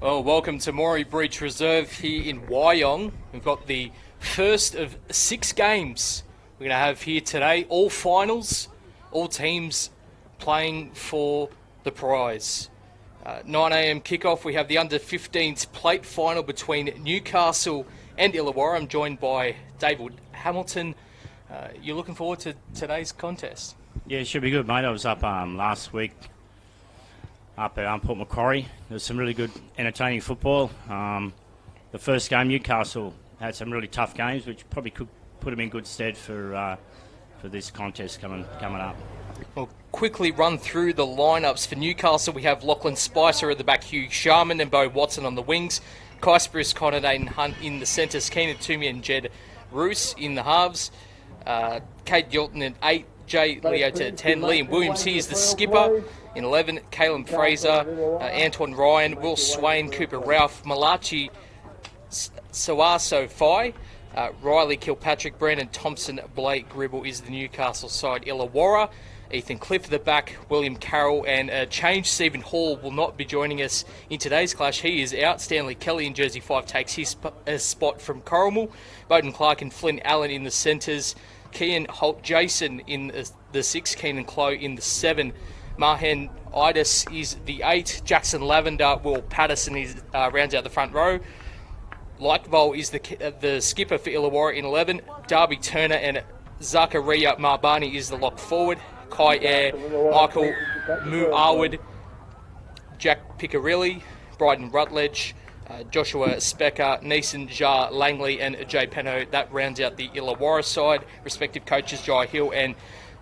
Well, welcome to Moree Breach Reserve here in Wyong. We've got the first of 6 games we're going to have here today. All finals, all teams playing for the prize. 9 a.m. kickoff, we have the Under-15’s plate final between Newcastle and Illawarra. I'm joined by David Hamilton. You're looking forward to today's contest? Yeah, it should be good, mate. I was up last week up at Port Macquarie. There's some really good, entertaining football. The first game, Newcastle had some really tough games, which probably could put them in good stead for this contest coming up. We'll quickly run through the lineups. For Newcastle, we have Lachlan Spicer at the back, Hugh Sharman and Beau Watson on the wings, Kysperis, Connor, Dayton Hunt in the centres, Keenan Toomey and Jed Roos in the halves, Kate Gilton at 8, Jay Leota at 10, Liam Williams, he is the skipper. In 11, Caleb Fraser, Antoine Ryan, Will Swain, Cooper Ralph, Malachi Sawaso Fai, Riley Kilpatrick, Brandon Thompson, Blake Gribble is the Newcastle side. Illawarra, Ethan Cliff at the back, William Carroll, and change Stephen Hall will not be joining us in today's clash. He is out. Stanley Kelly in jersey 5 takes his spot from Corrimal. Bowden Clark and Flynn Allen in the centres. Kean Holt Jason in the 6, Keenan Clow in the 7. Mahan Idis is the 8. Jackson Lavender, Will Patterson is rounds out the front row. Likevol is the skipper for Illawarra in 11. Darby Turner and Zachariah Marbani is the lock forward. Kai Air, Michael Muawad, Jack Piccarilli, Bryden Rutledge, Joshua Specker, Neeson Jar Langley and Jay Penno. That rounds out the Illawarra side. Respective coaches Jai Hill and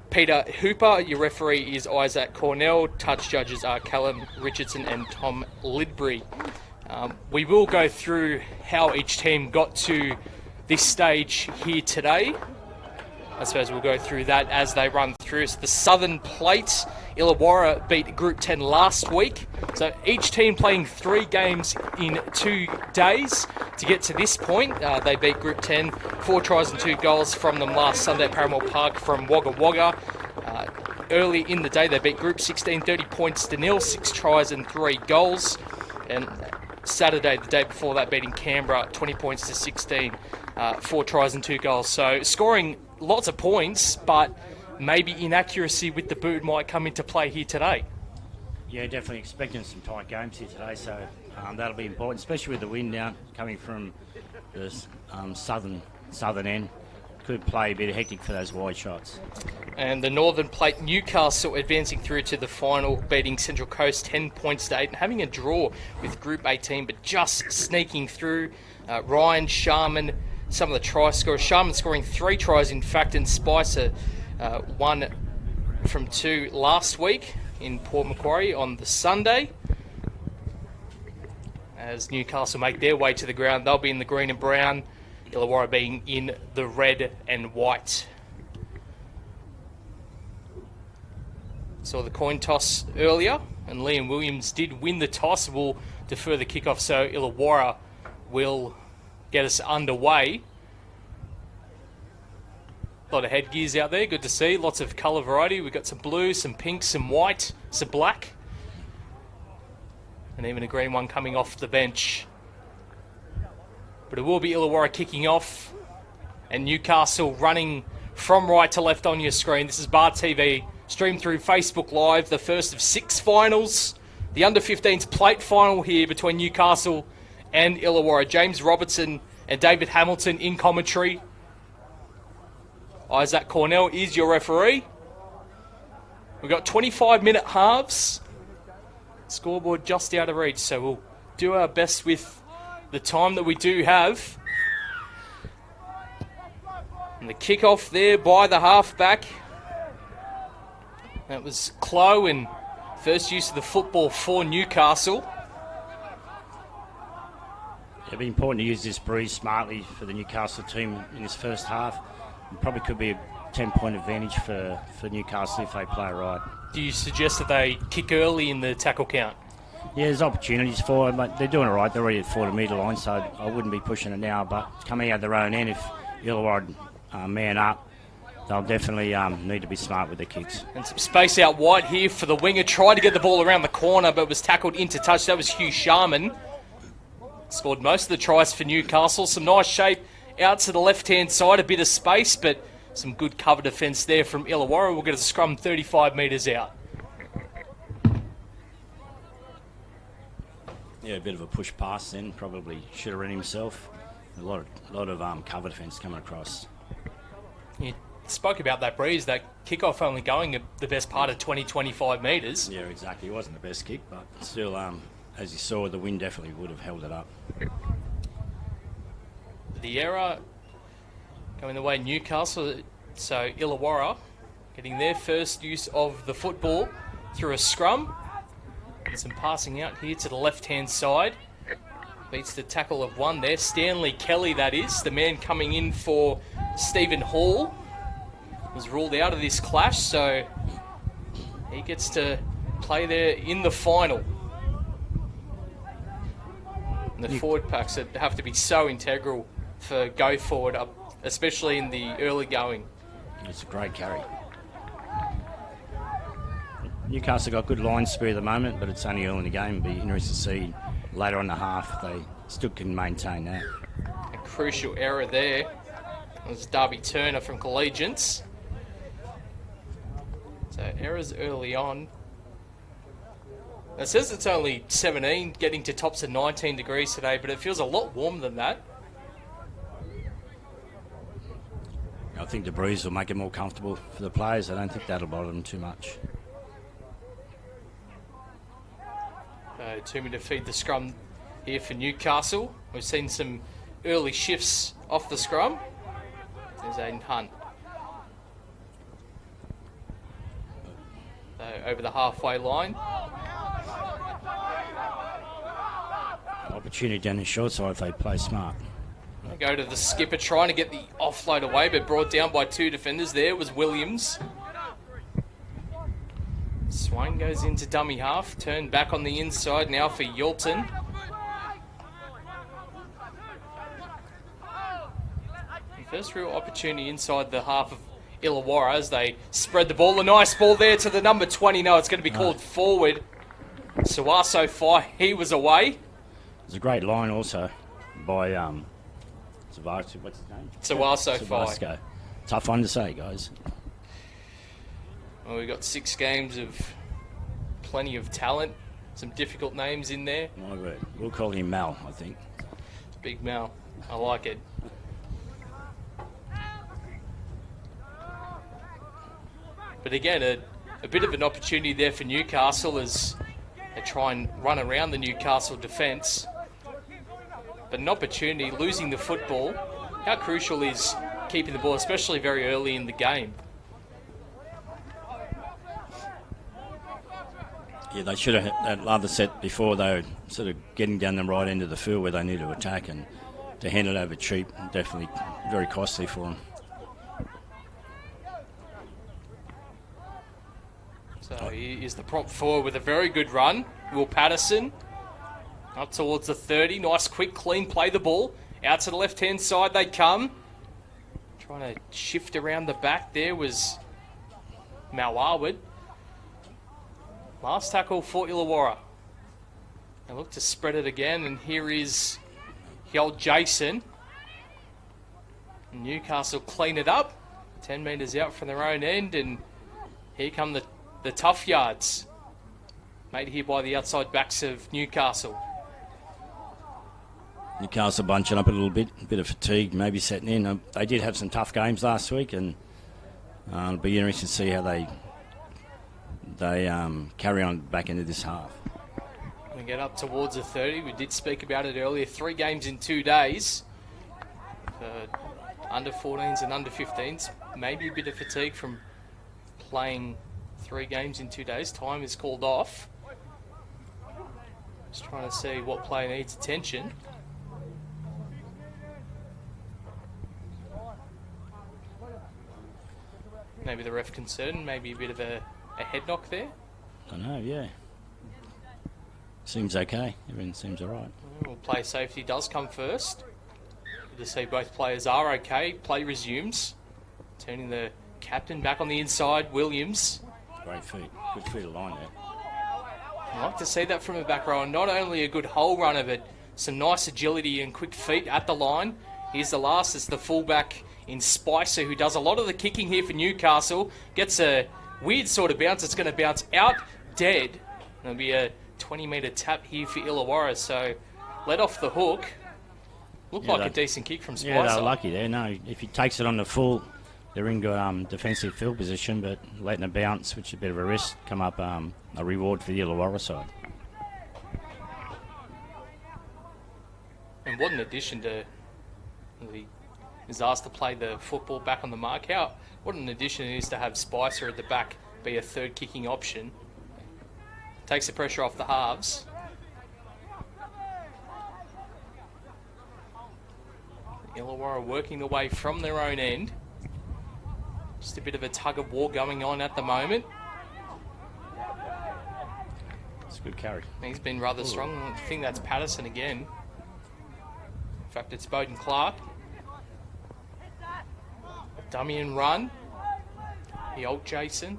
Peter Hooper. Your referee is Isaac Cornell. Touch judges are Callum Richardson and Tom Lidbury. We will go through how each team got to this stage here today. I suppose we'll go through that as they run through. So the Southern Plate, Illawarra beat Group 10 last week. So each team playing 3 games in 2 days to get to this point. They beat Group 10, 4 tries and 2 goals from them last Sunday at Paramore Park from Wagga Wagga. Early in the day, they beat Group 16, 30 points to 0, 6 tries and 3 goals. And Saturday, the day before that, beating Canberra, 20 points to 16, 4 tries and 2 goals. So scoring lots of points, but maybe inaccuracy with the boot might come into play here today. Yeah, definitely expecting some tight games here today, so that'll be important, especially with the wind now coming from the southern end. Could play a bit hectic for those wide shots. And the Northern Plate, Newcastle advancing through to the final, beating Central Coast 10 points to 8 and having a draw with Group 18, but just sneaking through. Ryan, Sharman, some of the try scorers. Sharman scoring 3 tries, in fact, and Spicer 1 from 2 last week in Port Macquarie on the Sunday. As Newcastle make their way to the ground, they'll be in the green and brown, Illawarra being in the red and white. Saw the coin toss earlier, and Liam Williams did win the toss. We'll defer the kickoff, so Illawarra will get us underway. A lot of headgears out there, good to see. Lots of colour variety. We've got some blue, some pink, some white, some black, and even a green one coming off the bench. But it will be Illawarra kicking off, and Newcastle running from right to left on your screen. This is Bar TV, streamed through Facebook Live, the first of 6 finals. The Under-15’s plate final here between Newcastle and Illawarra. James Robertson and David Hamilton in commentary. Isaac Cornell is your referee. We've got 25-minute halves. Scoreboard just out of reach, so we'll do our best with the time that we do have. And the kickoff there by the halfback. That was Clow, and first use of the football for Newcastle. It'll be important to use this breeze smartly for the Newcastle team in this first half. It probably could be a 10-point advantage for Newcastle if they play right. Do you suggest that they kick early in the tackle count? Yeah, there's opportunities for them, but they're doing it right. They're already at 40-metre line, so I wouldn't be pushing it now. But coming out their own end, if Illawarra man up, they'll definitely need to be smart with their kicks. And some space out wide here for the winger. Tried to get the ball around the corner, but was tackled into touch. That was Hugh Sharman. Scored most of the tries for Newcastle. Some nice shape out to the left-hand side, a bit of space, but some good cover defence there from Illawarra. We'll get a scrum 35 metres out. Yeah, a bit of a push pass then. Probably should have run himself. A lot of cover defence coming across. You spoke about that, Breeze, that kickoff only going the best part of 20-25 metres. Yeah, exactly. It wasn't the best kick, but still, as you saw, the wind definitely would have held it up. The error going the way of Newcastle, so Illawarra getting their first use of the football through a scrum. And some passing out here to the left-hand side. Beats the tackle of one there. Stanley Kelly, that is. The man coming in for Stephen Hall was ruled out of this clash, so he gets to play there in the final. And the forward packs that have to be so integral for go forward, especially in the early going. It's a great carry. Newcastle got good line speed at the moment, but it's only early in the game. It'll be interesting to see later on the half if they still can maintain that. A crucial error there. It was Darby Turner from Collegians. So errors early on. It says it's only 17, getting to tops of 19 degrees today, but it feels a lot warmer than that. I think the breeze will make it more comfortable for the players. I don't think that'll bother them too much. Toomey to feed the scrum here for Newcastle. We've seen some early shifts off the scrum. There's Aiden Hunt. Over the halfway line. Opportunity down the short side if they play smart. They go to the skipper trying to get the offload away, but brought down by two defenders. There was Williams. Swain goes into dummy half, turned back on the inside now for Yulton. First real opportunity inside the half of Illawarra as they spread the ball. A nice ball there to the number 20. No, it's going to be called forward. Suaso Fai, he was away. There's a great line also by what's his name? Suaso Fai. Tough one to say, guys. Well, we've got 6 games of plenty of talent. Some difficult names in there. My word. We'll call him Mal, I think. Big Mal. I like it. But again, a bit of an opportunity there for Newcastle as they try and run around the Newcastle defence. But an opportunity, losing the football. How crucial is keeping the ball, especially very early in the game? Yeah, they should have had that other set before. They were sort of getting down the right end of the field where they need to attack, and to hand it over cheap, definitely very costly for them. So he is the prop forward with a very good run. Will Patterson up towards the 30. Nice, quick, clean play the ball. Out to the left-hand side they come. Trying to shift around the back there was Malwarwood. Last tackle for Illawarra. They look to spread it again, and here is the old Jason. Newcastle clean it up. 10 metres out from their own end, and here come the tough yards. Made here by the outside backs of Newcastle. Newcastle bunching up a little bit, a bit of fatigue maybe setting in. They did have some tough games last week, and it'll be interesting to see how they carry on back into this half. We get up towards the 30. We did speak about it earlier. 3 games in 2 days for under-14s and under-15s. Maybe a bit of fatigue from playing 3 games in 2 days. Time is called off. Just trying to see what player needs attention. Maybe the ref concerned. Maybe a bit of a head knock there. I know, yeah. Seems okay. Everything seems all right. Well, play safety does come first. Good to see both players are okay. Play resumes. Turning the captain back on the inside, Williams. Great feet. Good feet of line there. I like to see that from a back row. And not only a good hole runner, but some nice agility and quick feet at the line. Here's the last. It's the fullback in Spicer, who does a lot of the kicking here for Newcastle. Gets a weird sort of bounce. It's going to bounce out dead. There'll be a 20-metre tap here for Illawarra. So let off the hook. Looked like a decent kick from Spicer. Yeah, they're lucky there. No, if he takes it on the full, they're in good defensive field position, but letting it bounce, which is a bit of a risk, come up a reward for the Illawarra side. And what an addition to... He is asked to play the football back on the mark. What an addition it is to have Spicer at the back be a third kicking option. Takes the pressure off the halves. Illawarra working the way from their own end. Just a bit of a tug of war going on at the moment. It's a good carry. He's been rather strong. I think that's Patterson again. In fact, it's Bowden Clark. Dummy and run. The old Jason.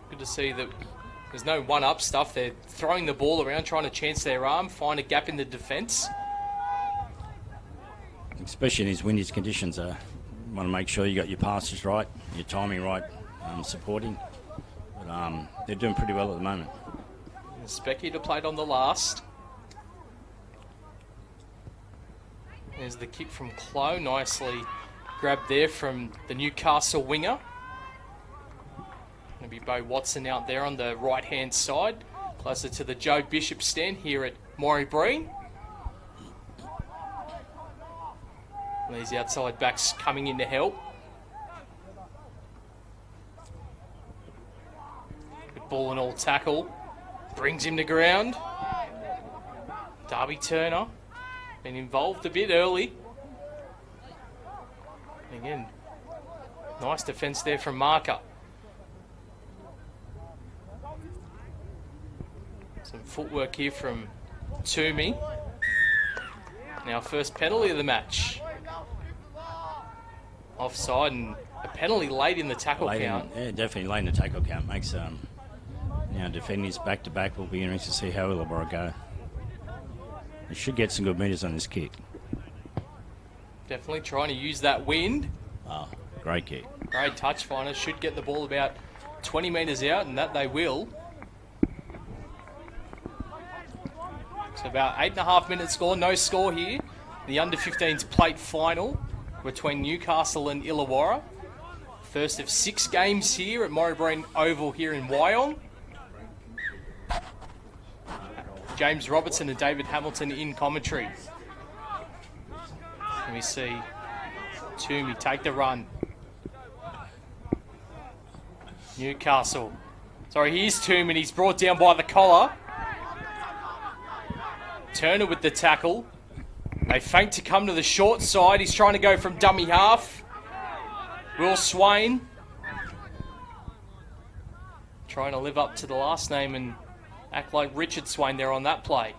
Good to see that there's no one-up stuff. They're throwing the ball around, trying to chance their arm, find a gap in the defence. Especially in these windy conditions, want to make sure you got your passes right, your timing right, supporting. But they're doing pretty well at the moment. Specky to play it on the last. There's the kick from Clough, nicely grabbed there from the Newcastle winger. Going to be Bo Watson out there on the right-hand side, closer to the Joe Bishop stand here at Maury Breen. These outside backs coming in to help. Good ball and all tackle. Brings him to ground. Darby Turner been involved a bit early. Again, nice defence there from Marker. Some footwork here from Toomey. Now first penalty of the match. Offside and a penalty late in the tackle count. Yeah, definitely late in the tackle count. Makes defending his back-to-back will be interesting to see how Illawarra go. They should get some good metres on this kick. Definitely trying to use that wind. Oh, great kick. Great touch finder. Should get the ball about 20 metres out, and that they will. It's about 8.5 minutes score. No score here. The Under-15's plate final between Newcastle and Illawarra. First of 6 games here at Maury Breen Oval here in Wyong. James Robertson and David Hamilton in commentary. Let me see Toomey take the run. Newcastle. Sorry, here's Toomey. He's brought down by the collar. Turner with the tackle. They feint to come to the short side. He's trying to go from dummy half. Will Swain trying to live up to the last name and act like Richard Swain there on that play.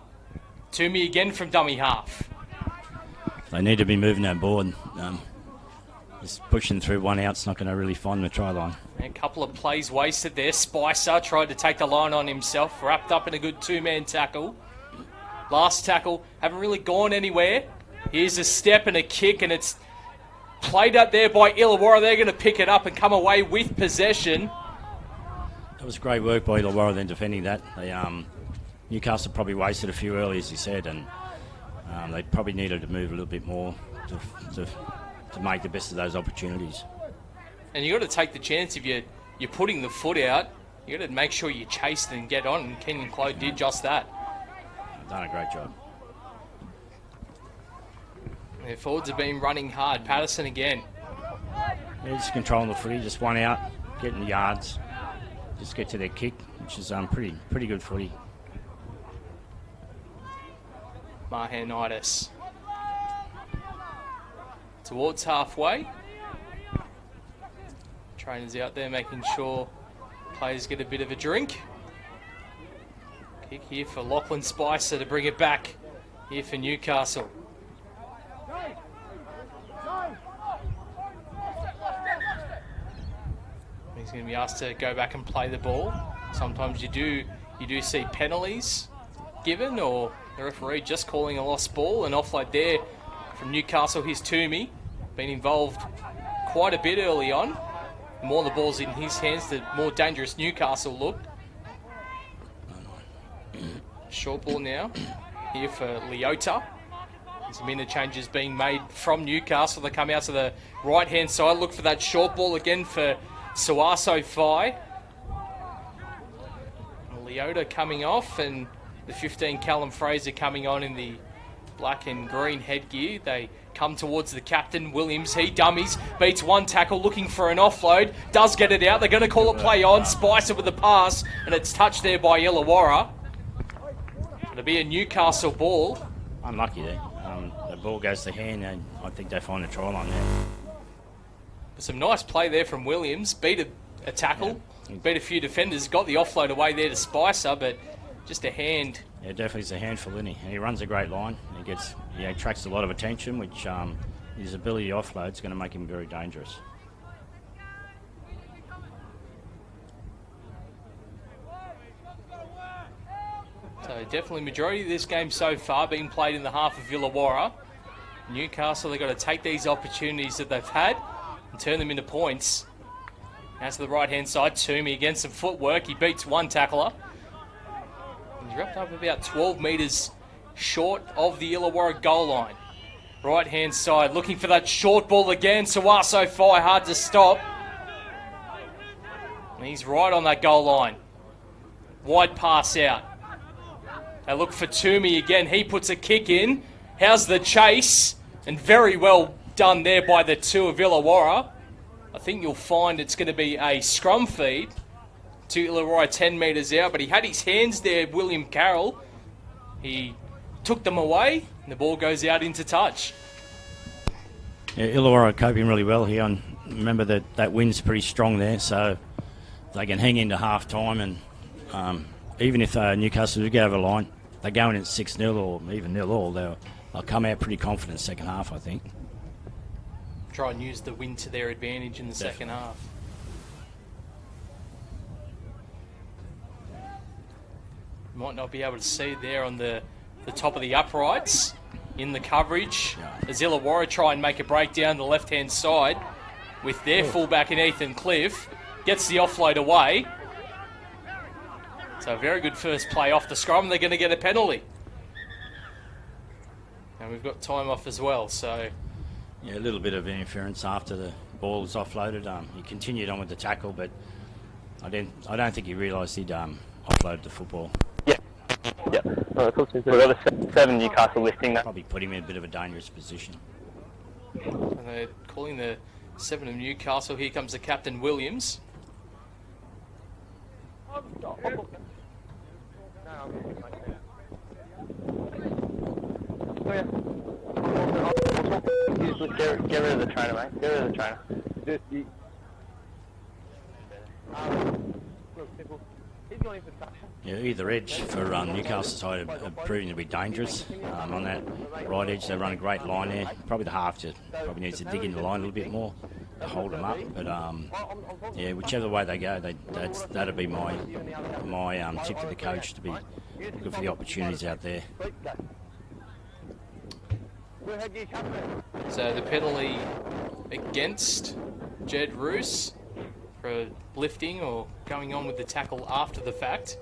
Toomey again from dummy half. They need to be moving that board. Just pushing through one out's not going to really find the try line. A couple of plays wasted there. Spicer tried to take the line on himself, wrapped up in a good two-man tackle. Last tackle, haven't really gone anywhere. Here's a step and a kick, and it's played out there by Illawarra. They're going to pick it up and come away with possession. That was great work by Illawarra then defending that. Newcastle probably wasted a few early, as you said, and they probably needed to move a little bit more to make the best of those opportunities. And you got to take the chance if you're putting the foot out. You got to make sure you chase it and get on. And Kenyon Clough did just that. Done a great job. Their forwards have been running hard. Patterson again. Yeah, just controlling the footy, just one out, getting the yards, just get to their kick, which is pretty good footy. Mahanitis. Towards halfway. Trainers out there making sure players get a bit of a drink. Kick here for Lachlan Spicer to bring it back here for Newcastle. He's going to be asked to go back and play the ball. Sometimes you do see penalties given, or the referee just calling a lost ball. An offload there from Newcastle. Here's Toomey, been involved quite a bit early on. The more the ball's in his hands, the more dangerous Newcastle look. Short ball now here for Leota. Some interchanges being made from Newcastle. They come out to the right-hand side. Look for that short ball again for Suaso Fai. Leota coming off, and the 15 Callum Fraser coming on in the black and green headgear. They come towards the captain, Williams. He dummies, beats one tackle, looking for an offload. Does get it out. They're going to call a play on. Spicer with the pass, and it's touched there by Illawarra. It'll be a Newcastle ball. Unlucky there. The ball goes to hand, and I think they find a try line there. But some nice play there from Williams. Beat a tackle, beat a few defenders, got the offload away there to Spicer, but just a hand. Yeah, definitely it's a handful, isn't he? And he runs a great line. He attracts a lot of attention, which his ability to offload is going to make him very dangerous. So definitely majority of this game so far being played in the half of Illawarra. Newcastle, they've got to take these opportunities that they've had and turn them into points. Now to the right-hand side, Toomey against some footwork. He beats one tackler. He's wrapped up about 12 metres short of the Illawarra goal line. Right-hand side, looking for that short ball again. Suaso Fai, hard to stop. And he's right on that goal line. Wide pass out. They look for Toomey again. He puts a kick in. How's the chase? And very well done there by the two of Illawarra. I think you'll find it's going to be a scrum feed to Illawarra 10 metres out. But he had his hands there, William Carroll. He took them away, and the ball goes out into touch. Yeah, Illawarra coping really well here. And remember that wind's pretty strong there, so they can hang into half-time. And even if Newcastle do get over the line, they're going in 6-0 or even 0-0, they'll come out pretty confident second half, I think. Try and use the wind to their advantage in the second half. Might not be able to see there on the top of the uprights in the coverage. As Illawarra try and make a break down the left-hand side with their fullback in Ethan Cliff. Gets the offload away. So a very good first play off the scrum. They're going to get a penalty. And we've got time off as well, so... Yeah, a little bit of interference after the ball was offloaded. He continued on with the tackle, but I don't think he realised he'd offloaded the football. Yeah. We've got a 7 Newcastle lifting that. Probably put him in a bit of a dangerous position. And they're calling the 7 of Newcastle. Here comes the captain, Williams. Get rid of the trainer, mate. Get rid of the trainer. Yeah, either edge for Newcastle side are proving to be dangerous. On that right edge, they run a great line there. Probably the half just probably needs to dig in the line a little bit more to hold them up. But yeah, whichever way they go, that'll be my tip to the coach to be looking for the opportunities out there. So the penalty against Jed Roos for lifting or going on with the tackle after the fact.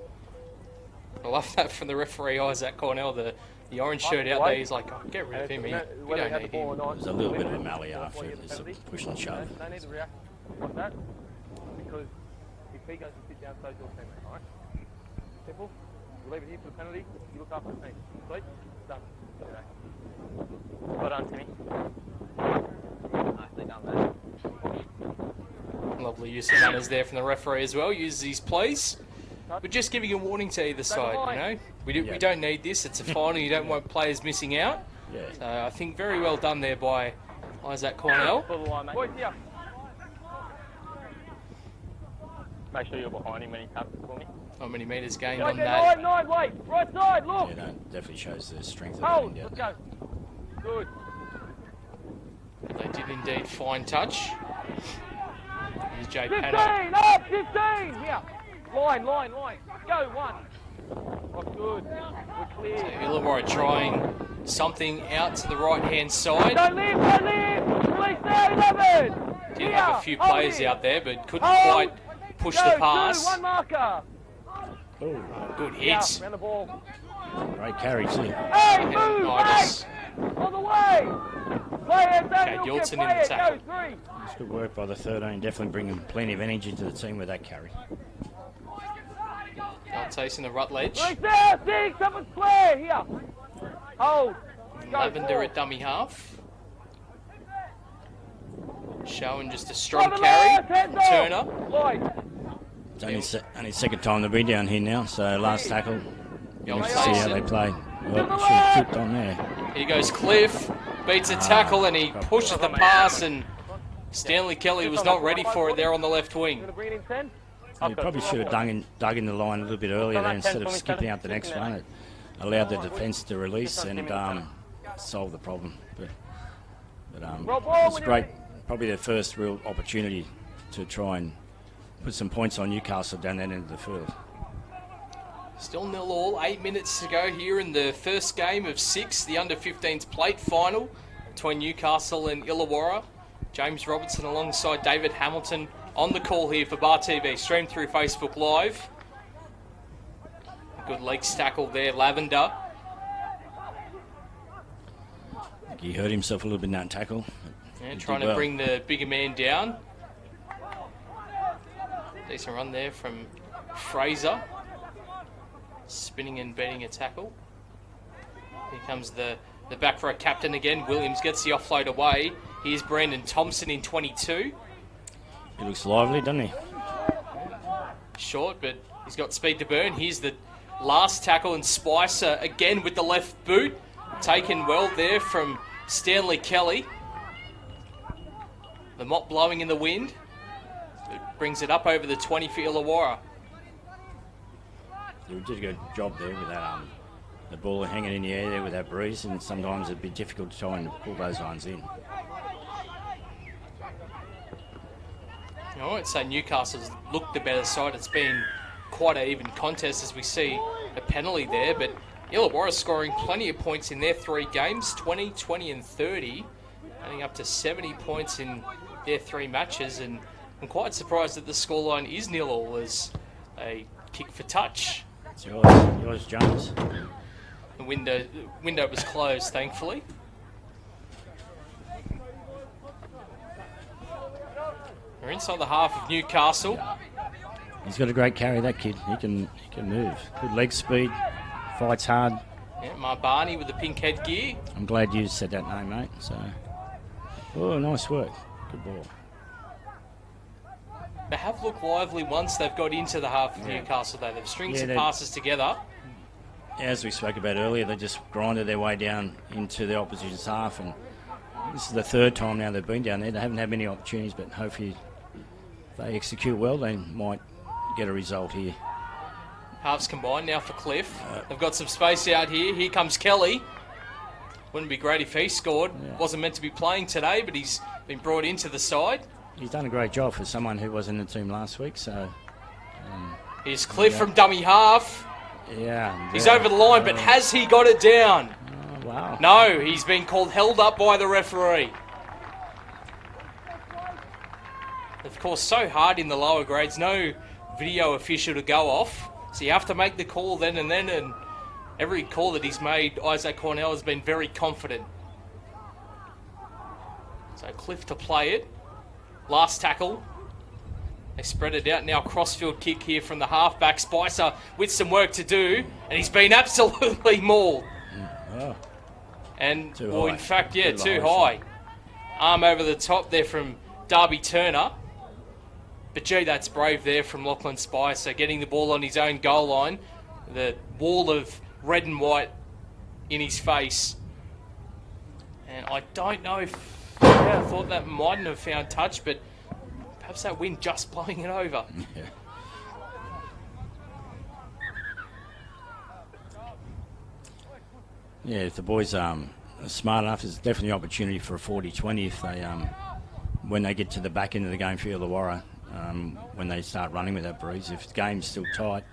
I love that from the referee, Isaac Cornell, the orange shirt out there. He's like, oh, get rid of him. We don't need him. There's a little bit of a melee after it. There's a push and shove. They need to react like that because if he goes to sit down, so does your teammate, alright? Simple. You leave it here for the penalty. You look after the team. Sweet. Done. Well done, Timmy. Nicely done, mate. Lovely use of manners there from the referee as well. Uses his plays. We're just giving a warning to either side, you know. We don't need this. It's a final. You don't want players missing out. Yeah. So I think very well done there by Isaac Cornell. Boys here. Make sure you're behind him when he taps it for me. Not many metres gained on that. Nine, wait. Right side, look. Yeah, that definitely shows the strength of the Hold. wind out Let's there. go. Good. They did indeed fine touch. Here's Jay 15, Penner. up, 15, here. Line. Go, 1. Oh, good. We're clear. So Illawarra trying something out to the right-hand side. Don't leave. Release there, 11. Did have a few Hold players it. out there, but couldn't Hold. quite push Go, the pass. 2, 1 marker. Oh, Good Yeah, hits. round the ball. great carry too. Hey, And move, Midas. mate. On the way. Play it, Daniel. Gilson in Play the it. tackle. Go, 3. It's good work by the 13. Definitely bringing plenty of energy to the team with that carry. Tyson the Rutledge. Release there, 6. Someone's clear. Here. Hold. Go, Lavender 4. at dummy half. Showing just a strong On the carry left, hands from off. Turner. Lloyd. It's only second time they've been down here now, so last tackle. Young Let's see how Tyson. they play. Well, should have flipped on there. Here goes Cliff. Beats a tackle and he pushes the pass, and Stanley Kelly was not ready for it there on the left wing. Gonna bring it in 10. You probably should have dug in the line a little bit earlier there instead of skipping out the next one. It allowed the defence to release and solve the problem. But it's great. Probably their first real opportunity to try and put some points on Newcastle down that end of the field. Still 0-all, 8 minutes to go here in the first game of 6, the Under-15's plate final between Newcastle and Illawarra. James Robertson alongside David Hamilton on the call here for Bar TV, streamed through Facebook Live. Good legs tackle there, Lavender. I think he hurt himself a little bit in that tackle. And trying to bring the bigger man down. Decent run there from Fraser. Spinning and bending a tackle. Here comes the back row captain again. Williams gets the offload away. Here's Brandon Thompson in 22. He looks lively, doesn't he? Short, but he's got speed to burn. Here's the last tackle, and Spicer again with the left boot. Taken well there from Stanley Kelly. The mop blowing in the wind. It brings it up over the 20 for Illawarra. He did a good job there with that, the ball hanging in the air there with that breeze, and sometimes it'd be difficult to try and pull those ones in. I won't say Newcastle's looked the better side. It's been quite an even contest as we see a penalty there, but Illawarra scoring plenty of points in their 3 games, 20, 20 and 30, adding up to 70 points in their 3 matches, and I'm quite surprised that the scoreline is 0-all as a kick for touch. It's yours, Jones. The window was closed, thankfully. We're inside the half of Newcastle. He's got a great carry, that kid. He can move. Good leg speed, fights hard. Yeah, Marbani with the pink headgear. I'm glad you said that name, mate. So, oh, nice work. Good ball. They have looked lively once they've got into the half of Newcastle, though. They've stringed some passes together. As we spoke about earlier, they just grinded their way down into the opposition's half, and this is the 3rd time now they've been down there. They haven't had many opportunities, but hopefully if they execute well, they might get a result here. Halves combined now for Cliff. They've got some space out here. Here comes Kelly. Wouldn't be great if he scored. Wasn't meant to be playing today, but he's been brought into the side. He's done a great job for someone who was in the team last week. So Here's Cliff from dummy half. yeah, He's over the line, but has he got it down? Oh, wow. No, he's been called held up by the referee. Of course, so hard in the lower grades, no video official to go off. So you have to make the call then and then, and every call that he's made, Isaac Cornell has been very confident. So Cliff to play it. Last tackle. They spread it out now. Crossfield kick here from the halfback. Spicer with some work to do, and he's been absolutely mauled. Oh. And, Too well, high. in fact, yeah, too high high. Arm over the top there from Darby Turner. But gee, that's brave there from Lachlan Spicer, getting the ball on his own goal line. The wall of red and white in his face. And I don't know if I thought that mightn't have found touch, but perhaps that wind just blowing it over. Yeah. Yeah, if the boys are smart enough, there's definitely opportunity for a 40-20 if they, when they get to the back end of the game for Illawarra. when they start running with that breeze. If the game's still tight,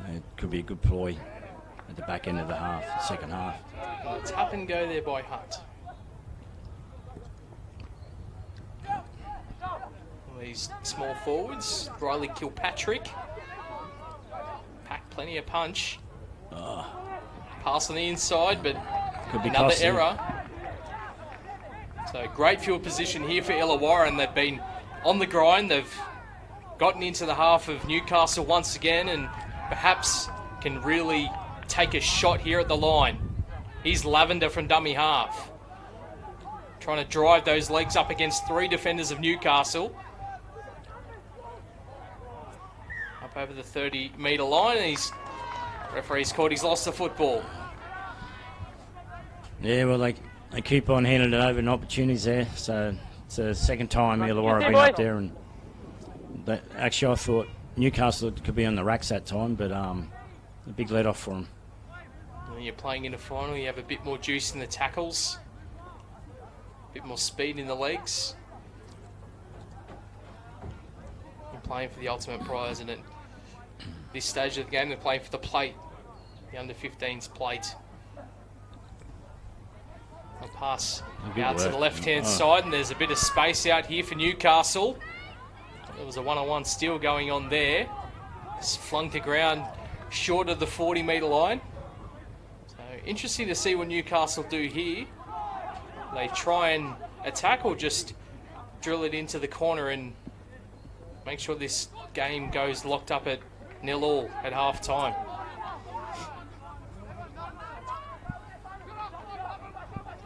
it could be a good ploy at the back end of the half, the second half. Well, tap and go there by Hunt. These small forwards, Riley Kilpatrick, pack plenty of punch. Pass on the inside, but Could be another costly. error. So great field position here for Illawarra, and they've been on the grind. They've gotten into the half of Newcastle once again, and perhaps can really take a shot here at the line. Here's Lavender from dummy half, trying to drive those legs up against 3 defenders of Newcastle. Up over the 30-metre line, and referee's caught, he's lost the football. Yeah, well, they keep on handing it over in opportunities there. So it's the second time Illawarra have been up there, and actually I thought Newcastle could be on the racks that time, but a big let off for them. When you're playing in a final, you have a bit more juice in the tackles, a bit more speed in the legs. You're playing for the ultimate prize, and at this stage of the game, they're playing for the plate, the under-15's plate. A pass out to the left-hand side, and there's a bit of space out here for Newcastle. There was a one-on-one steal going on there. It's flung to ground short of the 40-metre line. So interesting to see what Newcastle do here. They try and attack or just drill it into the corner and make sure this game goes locked up at 0-0 at half-time.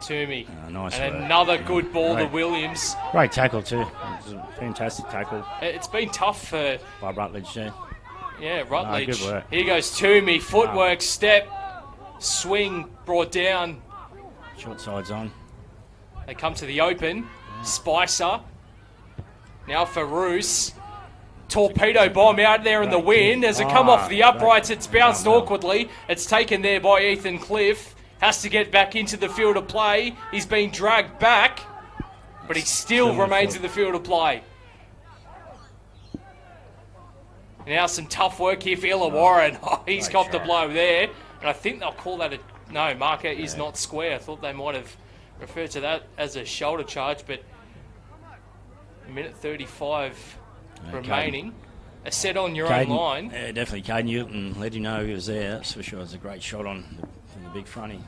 Toomey. Nice and work. another good ball to Great. Williams. Great tackle too. It was a fantastic tackle It's been tough for, by Rutledge there. Rutledge. good work. Here goes Toomey. Footwork, step, swing, brought down. Short sides on. They come to the open. Spicer. Now for Roos. Torpedo bomb out there in the wind. As it come off the uprights, it's bounced awkwardly. It's taken there by Ethan Cliff. Has to get back into the field of play. He's been dragged back, but he still remains in the field of play. Now some tough work here for Illawarra, and he's copped a blow there. And I think they'll call that a... No, marker is not square. I thought they might have referred to that as a shoulder charge, but a minute 35 remaining. A set on your own line. Yeah, definitely. Caden Newton let him know he was there. That's for sure. It was a great shot on from the big fronty.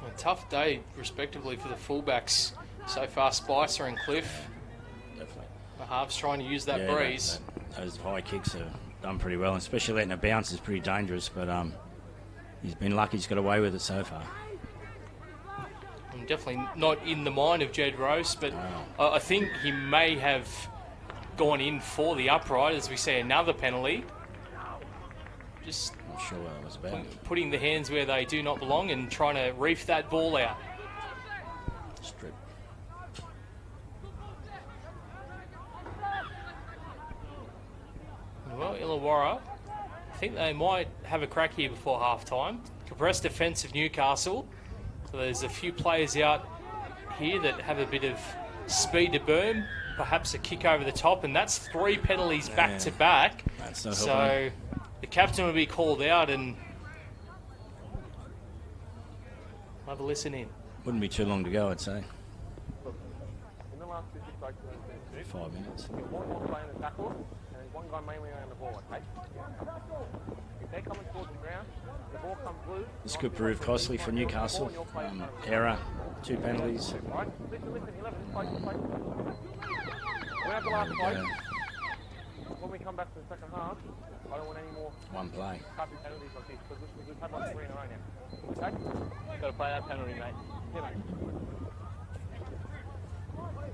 A tough day, respectively, for the fullbacks so far. Spicer and Cliff. Definitely. The halves trying to use that breeze. Those high kicks are done pretty well, especially letting it bounce is pretty dangerous, but he's been lucky he's got away with it so far. I'm definitely not in the mind of Jed Rose, but I think he may have gone in for the upright as we see another penalty. Just Not sure what that was about. putting the hands where they do not belong and trying to reef that ball out. Strip. Well, Illawarra, I think they might have a crack here before half-time. Compressed defence of Newcastle. So there's a few players out here that have a bit of speed to burn, perhaps a kick over the top, and that's 3 penalties back-to-back. That's not So helping. the captain will be called out, and we'll have a listen in. Wouldn't be too long to go, I'd say. In the last 2 situations, 5 minutes. one more player in the tackle, and there's one guy mainly around the ball, okay? If they're coming towards the ground, the ball comes loose. This could prove costly for Newcastle. Error, 2 penalties. Right? Listen, 11, play. We're at the last play. When we come back to the second half, I don't want any more 1 play. crappy penalties like this, because we've had like 3 in a row now. Okay? Got to play that penalty, mate. Yeah, mate.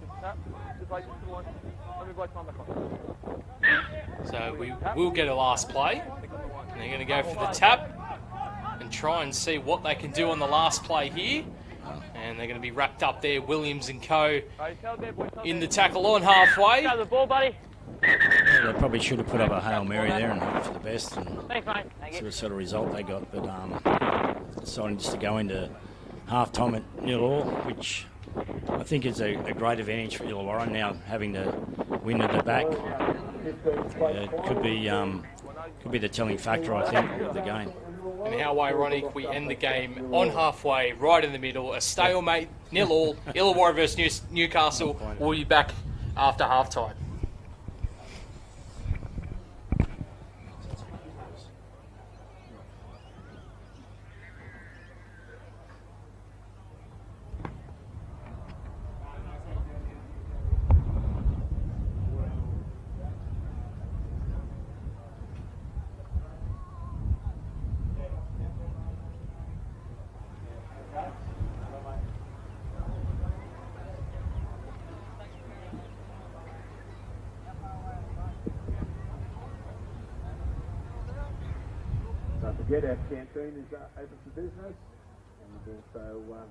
Just tap, just like this one. Let me blow time back on. So we will get a last play. And they're going to go for the tap and try and see what they can do on the last play here. And they're going to be wrapped up there, Williams and co. In the tackle on halfway. Go the ball, buddy. Yeah, they probably should have put up a Hail Mary there and hope for the best and Thanks, mate. see what sort of result they got. But deciding just to go into half-time at 0-0, which I think is a great advantage for Illawarra now, having the win at the back. It could be the telling factor, I think, of the game. And how ironic we end the game on halfway, right in the middle, a stalemate, 0-0, Illawarra versus Newcastle. We'll be back after half-time. Don't forget our canteen is open for business, and also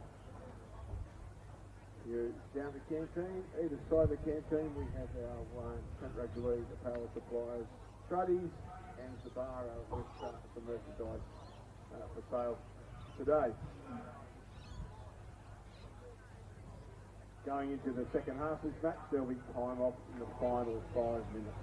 you're down the canteen. Either side of the canteen we have our Trent Rugby League apparel suppliers, Struddies and Zabara with some merchandise for sale today. Going into the second half of this match, there'll be time off in the final 5 minutes.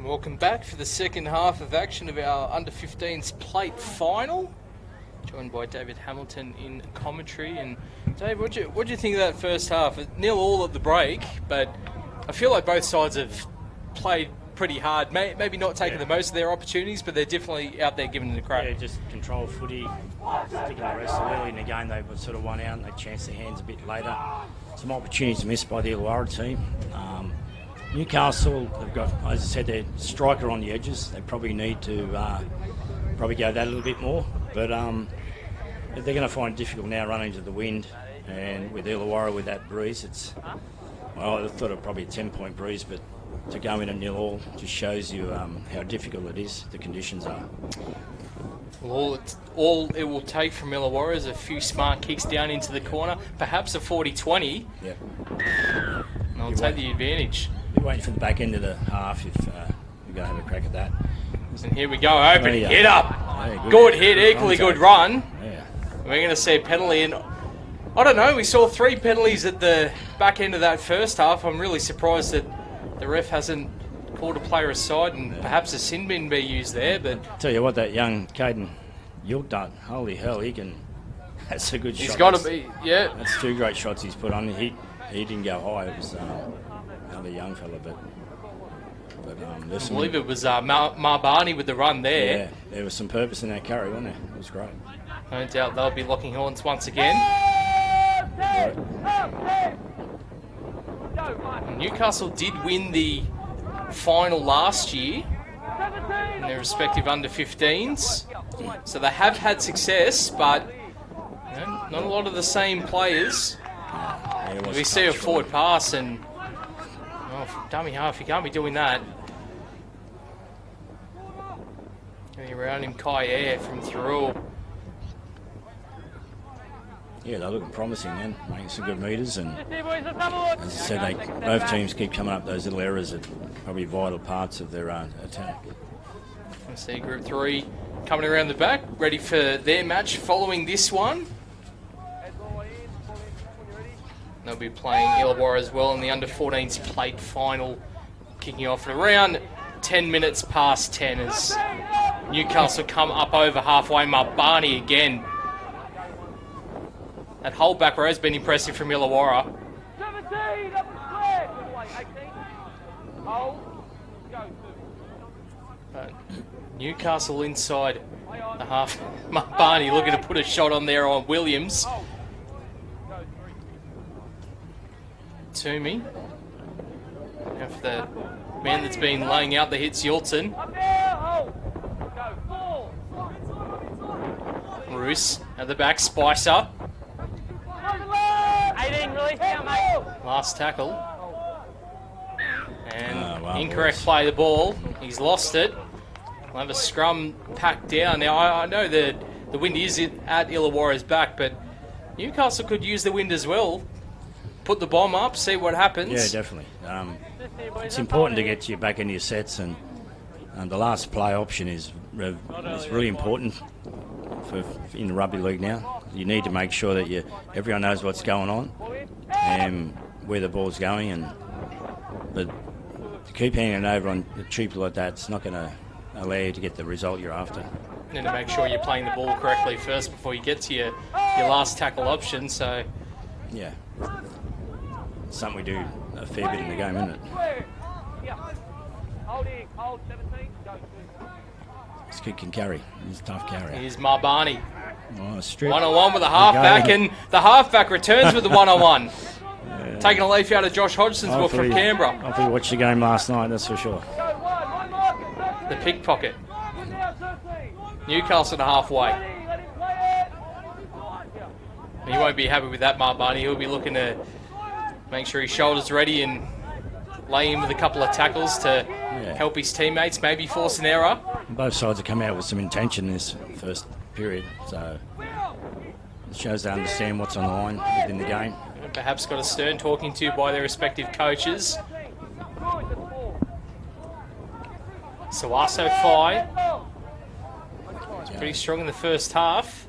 Welcome back for the second half of action of our Under-15's plate final. Joined by David Hamilton in commentary. And Dave, what do you think of that first half? 0-0 at the break, but I feel like both sides have played pretty hard. Maybe not taking the most of their opportunities, but they're definitely out there giving it a crack. Yeah, just control footy, sticking the rest early in the game. They were sort of won out and they chanced their hands a bit later. Some opportunities missed by the Illawarra team. Newcastle have got, as I said, their striker on the edges. They probably need to probably go that a little bit more. But they're going to find it difficult now running to the wind. And with Illawarra with that breeze, it's, well, I thought it probably a 10-point breeze, but to go in at 0-0 just shows you how difficult it is, the conditions are. Well, all it will take from Illawarra is a few smart kicks down into the corner, perhaps a 40-20. Yeah. And they'll take the advantage. You're waiting for the back end of the half if you're going to have a crack at that. And here we go, open, hit up. Yeah, Good hit, equally good run. Yeah. We're going to see a penalty, and I don't know, we saw 3 penalties at the back end of that first half. I'm really surprised that the ref hasn't called a player aside and perhaps a sin bin be used there. But Tell you what, that young Caden York done, holy hell, he can. That's a good shot. he's got to be, yeah. That's 2 great shots he's put on. He didn't go high. It was another young fella, but I believe it was Marbani with the run there. Yeah, there was some purpose in that carry, wasn't there? It was great. No doubt they'll be locking horns once again. Newcastle did win the final last year in their respective under-15s, so they have had success, but not a lot of the same players. We see a forward pass and dummy half, you can't be doing that. Getting around him, Kai Air from Thurul. Yeah, they're looking promising, man. Making some good metres, and as I said, both teams keep coming up those little errors that are probably vital parts of their attack. I see Group 3 coming around the back, ready for their match following this one. They'll be playing Illawarra as well in the under-14's plate final, kicking off at around 10 minutes past 10 as Newcastle come up over halfway. Marbani again. That whole back row has been impressive from Illawarra. 17, up the square. 18. Hold. Go. But Newcastle inside the half. Marbani looking to put a shot on there on Williams. Toomey. Now for the man that's been laying out the hits, Yulton. Roos at the back, Spicer. 18, release down, mate. Last tackle. And incorrect play of the ball. He's lost it. We'll have a scrum packed down. Now, I know that the wind is at Illawarra's back, but Newcastle could use the wind as well. Put the bomb up, see what happens. Yeah, definitely. It's important to get you back into your sets, and the last play option is really important in the rugby league now. You need to make sure that everyone knows what's going on and where the ball's going, but to keep hanging over on cheap like that, it's not going to allow you to get the result you're after. And to make sure you're playing the ball correctly first before you get to your last tackle option. So yeah, it's something we do a fair bit in the game, isn't it? Hold 17, go. This kid can carry. He's a tough carry. Here's Marbani. Oh, strip. 1-on-1 with a halfback, and the halfback returns with the 1-on-1. Yeah. Taking a leaf out of Josh Hodgson's book from Canberra. Hopefully watched the game last night, that's for sure. The pickpocket. Newcastle to halfway. He won't be happy with that, Marbani. He'll be looking to make sure his shoulder's ready and lay in with a couple of tackles to help his teammates, maybe force an error. Both sides have come out with some intention in this first period, so it shows they understand what's on the line within the game. Perhaps got a stern talking to by their respective coaches. Sawaso Fai. It's pretty strong in the first half.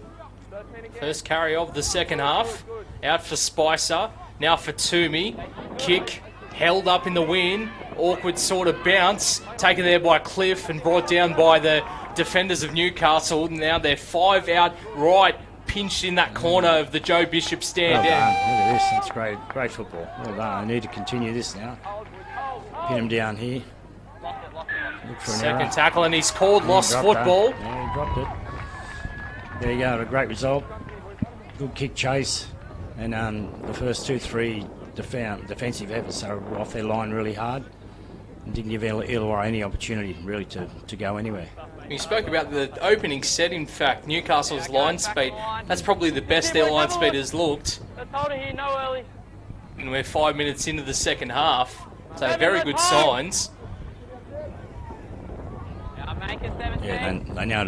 First carry of the second half. Out for Spicer. Now for Toomey. Kick. Held up in the wind. Awkward sort of bounce. Taken there by Cliff and brought down by the defenders of Newcastle. Now they're 5 out right. Pinched in that corner of the Joe Bishop stand. Well done. Look at this. That's great football. Well done. I need to continue this now. Pin him down here. Look for an Second error. tackle, and he's called lost football. Yeah, he dropped it. There you go. A great result. Good kick chase. And the first 2-3 defensive efforts are off their line really hard. And didn't give Illawarra any opportunity really to go anywhere. You spoke about the opening set, in fact, Newcastle's line speed. That's probably the best their line speed has looked. And we're 5 minutes into the second half, so very good signs. Yeah, they now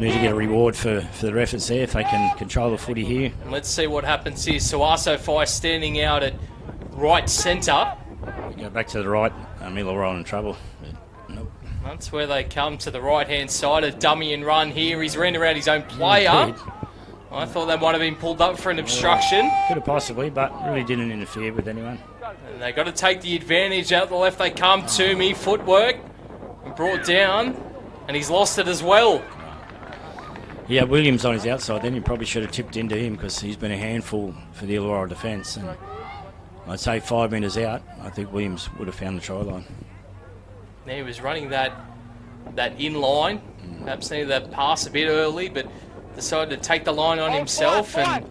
need to get a reward for their efforts there if they can control the footy here. And let's see what happens here. Sawaso Fai standing out at right centre. Go back to the right, Illawarra in trouble. Nope. That's where they come to the right-hand side. A dummy and run here. He's ran around his own player. I thought that might have been pulled up for an obstruction. Could have possibly, but really didn't interfere with anyone. And they got to take the advantage. Out the left they come to me. Footwork. Brought down. And he's lost it as well. Yeah, Williams on his outside. Then you probably should have tipped into him because he's been a handful for the Illawarra defence. And I'd say 5 metres out, I think Williams would have found the try line. He was running that in line. Perhaps needed that pass a bit early, but decided to take the line on himself and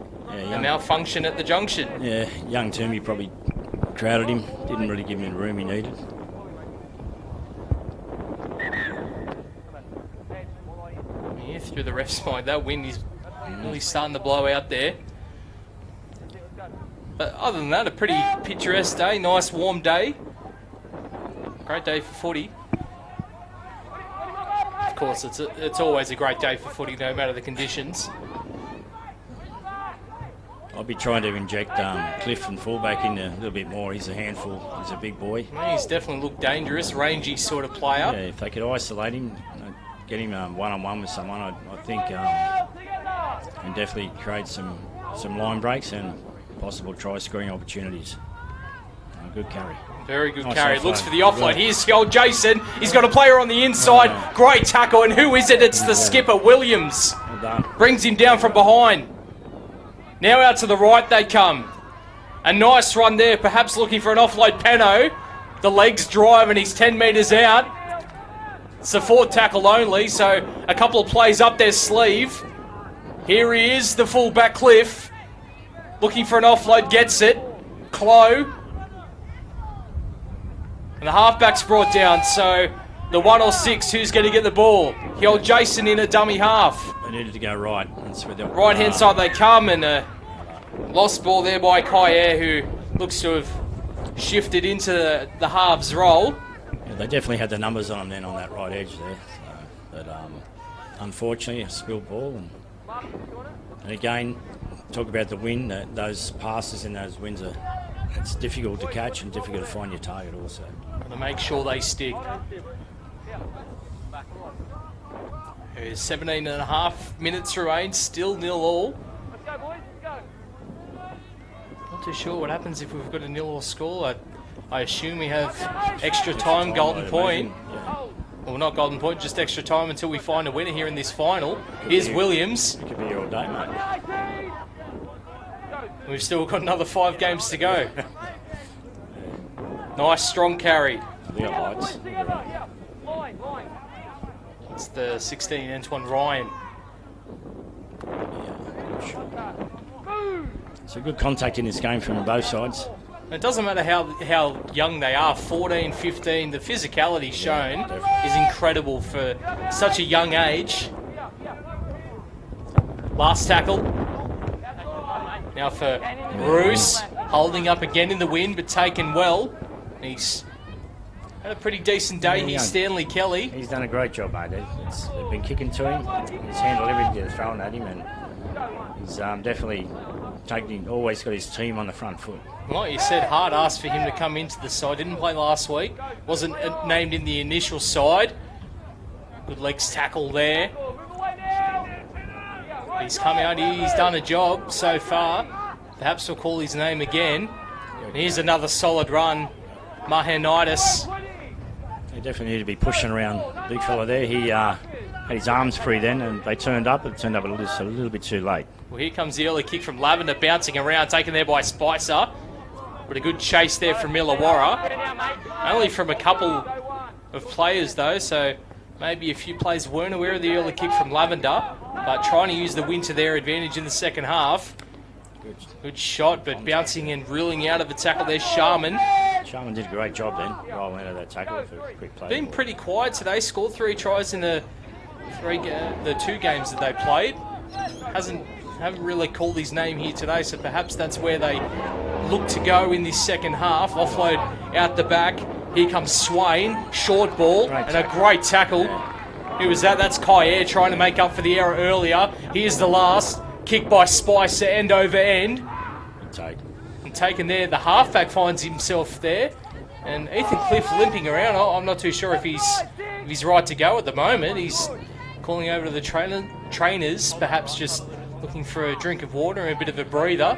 malfunction at the junction. Yeah, young Toomey probably crowded him, didn't really give him the room he needed. Yeah, through the ref's mind, that wind is really starting to blow out there. But other than that, a pretty picturesque day, nice warm day. Great day for footy. Of course, it's always a great day for footy, no matter the conditions. I'll be trying to inject Cliff and fullback in a little bit more. He's a handful. He's a big boy. He's definitely looked dangerous, rangy sort of player. Yeah, if they could isolate him, get him one-on-one with someone, I think can definitely create some line breaks and possible try-scoring opportunities. Good carry. Very good nice carry. offload. Looks for the offload. Here's the old Jason. He's got a player on the inside. Great tackle. And who is it? It's the skipper, Williams. Well done. Brings him down from behind. Now out to the right they come. A nice run there. Perhaps looking for an offload. Peno. The legs drive and he's 10 metres out. It's the 4th tackle only. So a couple of plays up their sleeve. Here he is, the fullback Cliff. Looking for an offload. Gets it. Clow. And the halfback's brought down, so the 1 or 6, who's going to get the ball? The old Jason in a dummy half. They needed to go right. That's where Right-hand side they come, and a lost ball there by Kyer, who looks to have shifted into the halves role. Yeah, they definitely had the numbers on them then on that right edge there. So, but unfortunately, a spilled ball. And again, talk about the wind. Those passes in those winds it's difficult to catch and difficult to find your target also. To make sure they stick. There's 17 and a half minutes remain, still 0-0. Not too sure what happens if we've got a 0-0 score. I assume we have extra time, golden point. Yeah. Well, not golden point, just extra time until we find a winner here in this final. Here's Williams. It could be all day, mate. We've still got another 5 games to go. Nice strong carry. The lights. It's the 16, Antoine Ryan. So good contact in this game from both sides. It doesn't matter how young they are, 14, 15, the physicality shown is incredible for such a young age. Last tackle. Now for Roos, holding up again in the wind, but taken well. He's had a pretty decent day. He's Stanley Kelly. He's done a great job, mate. They've been kicking to him. He's handled everything they're throwing at him, and he's definitely always got his team on the front foot. Like you said, hard ask for him to come into the side. Didn't play last week. Wasn't named in the initial side. Good legs tackle there. He's come out. He's done a job so far. Perhaps we'll call his name again. And here's another solid run. Mahanitis. They definitely need to be pushing around. Big fella there. He had his arms free then, and they turned up. It turned up a little bit too late. Well, here comes the early kick from Lavender, bouncing around, taken there by Spicer. But a good chase there from Illawarra. Only from a couple of players though, so maybe a few players weren't aware of the early kick from Lavender, but trying to use the wind to their advantage in the second half. Good shot, but bouncing and reeling out of the tackle there, Sharman. Sharman did a great job then, rolling out of that tackle for a quick play. Been pretty quiet today, scored 3 tries in the 2 games that they played. Haven't really called his name here today, so perhaps that's where they look to go in this second half. Offload out the back. Here comes Swain, short ball, and a great tackle. Who was that? That's Kyer trying to make up for the error earlier. Here's the last. Kick by Spicer, end over end. And taken there. The halfback finds himself there. And Ethan Cliff limping around. I'm not too sure if he's right to go at the moment. He's calling over to the trainers, perhaps just Looking for a drink of water and a bit of a breather.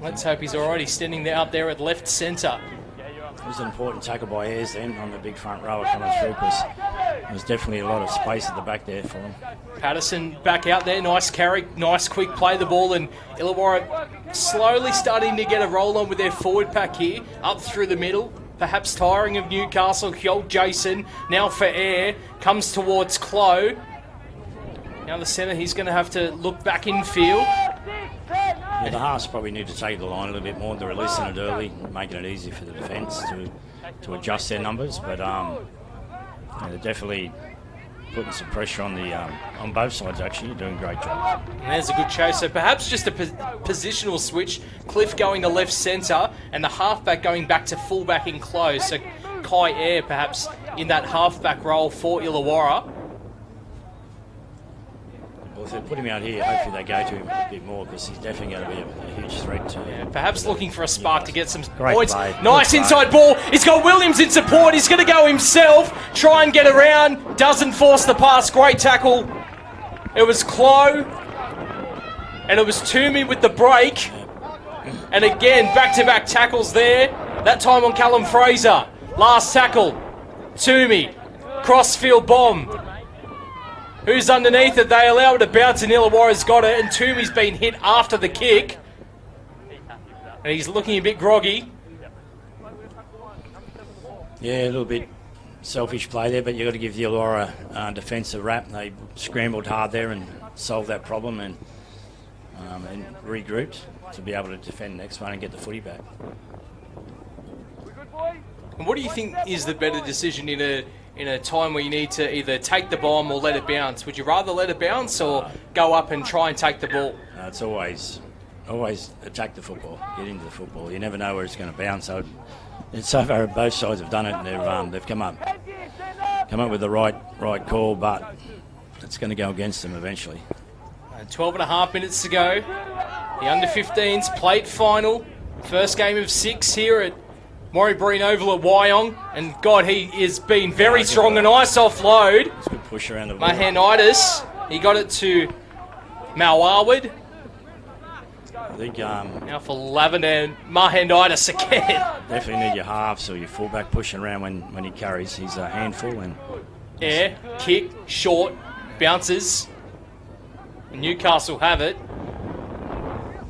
Let's hope he's alright. He's standing there up there at left centre. It was an important tackle by Ayres then on the big front rower coming through, because there was definitely a lot of space at the back there for him. Patterson back out there. Nice carry. Nice quick play the ball. And Illawarra slowly starting to get a roll on with their forward pack here. Up through the middle. Perhaps tiring of Newcastle. Hyold Jason now for air. Comes towards Clow. Now the centre, he's going to have to look back in field. Yeah, the halves probably need to take the line a little bit more. They're releasing it early, making it easy for the defence to adjust their numbers. But yeah, they're definitely putting some pressure on the on both sides. Actually, you're doing a great job. And there's a good chase. So perhaps just a positional switch. Cliff going to left centre, and the halfback going back to fullback in close. So Kai Eyre perhaps in that halfback role for Illawarra. Well, if they put him out here, hopefully they go to him a bit more, because he's definitely going to be a huge threat to perhaps looking for a spark to get some great points. Play. Nice inside ball. He's got Williams in support. He's going to go himself. Try and get around. Doesn't force the pass. Great tackle. It was Clow. And it was Toomey with the break. And again, back-to-back tackles there. That time on Callum Fraser. Last tackle. Toomey. Crossfield bomb. Who's underneath it? They allow it to bounce, and Illawarra's got it, and Toomey's been hit after the kick. And he's looking a bit groggy. Yeah, a little bit selfish play there, but you've got to give the Illawarra defence a rap. They scrambled hard there and solved that problem, and regrouped to be able to defend the next one and get the footy back. And what do you think is the better decision in a time where you need to either take the bomb or let it bounce? Would you rather let it bounce or go up and try and take the ball? It's always attack the football, get into the football. You never know where it's going to bounce. So far, both sides have done it, and they've come up with the right call, but it's going to go against them eventually. 12 and a half minutes to go. The Under-15's plate final. First game of 6 here at Maury Breen Oval at Wyong. And God, he has been very strong. A nice offload. It's a good push around the ball. Mahanitis, he got it to Malwarwood. I think Now for Lavin and Mahanitis again. Definitely need your halves or your fullback pushing around when he carries. He's a handful. And air, kick, short, bounces. And Newcastle have it.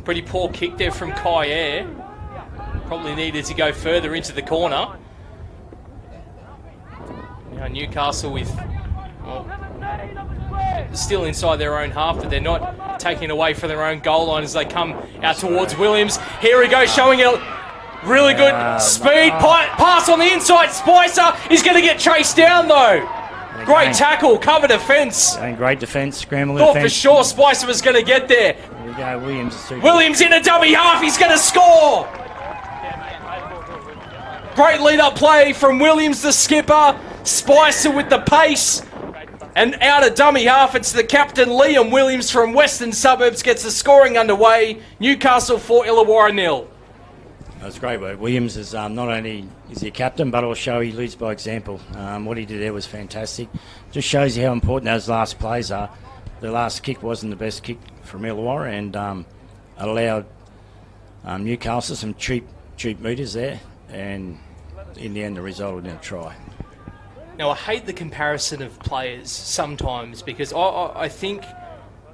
Pretty poor kick there from Kai Eyre. Probably needed to go further into the corner. Now Newcastle with, still inside their own half, but they're not taking away from their own goal line as they come out towards Williams. Here he goes, showing a really good speed. Pass on the inside. Spicer is going to get chased down though. Great tackle, cover defence. And great defence, scramble Thought defence. for sure Spicer was going to get there. Here we go, Williams. Williams in a dummy half, he's going to score. Great lead-up play from Williams, the skipper. Spicer with the pace. And out of dummy half, it's the captain, Liam Williams from Western Suburbs, gets the scoring underway. Newcastle 4, Illawarra 0. That's great work. Williams is not only is he a captain, but also he leads by example. What he did there was fantastic. Just shows you how important those last plays are. The last kick wasn't the best kick from Illawarra, and allowed Newcastle some cheap metres there, and in the end the result in a try. Now I hate the comparison of players sometimes, because I think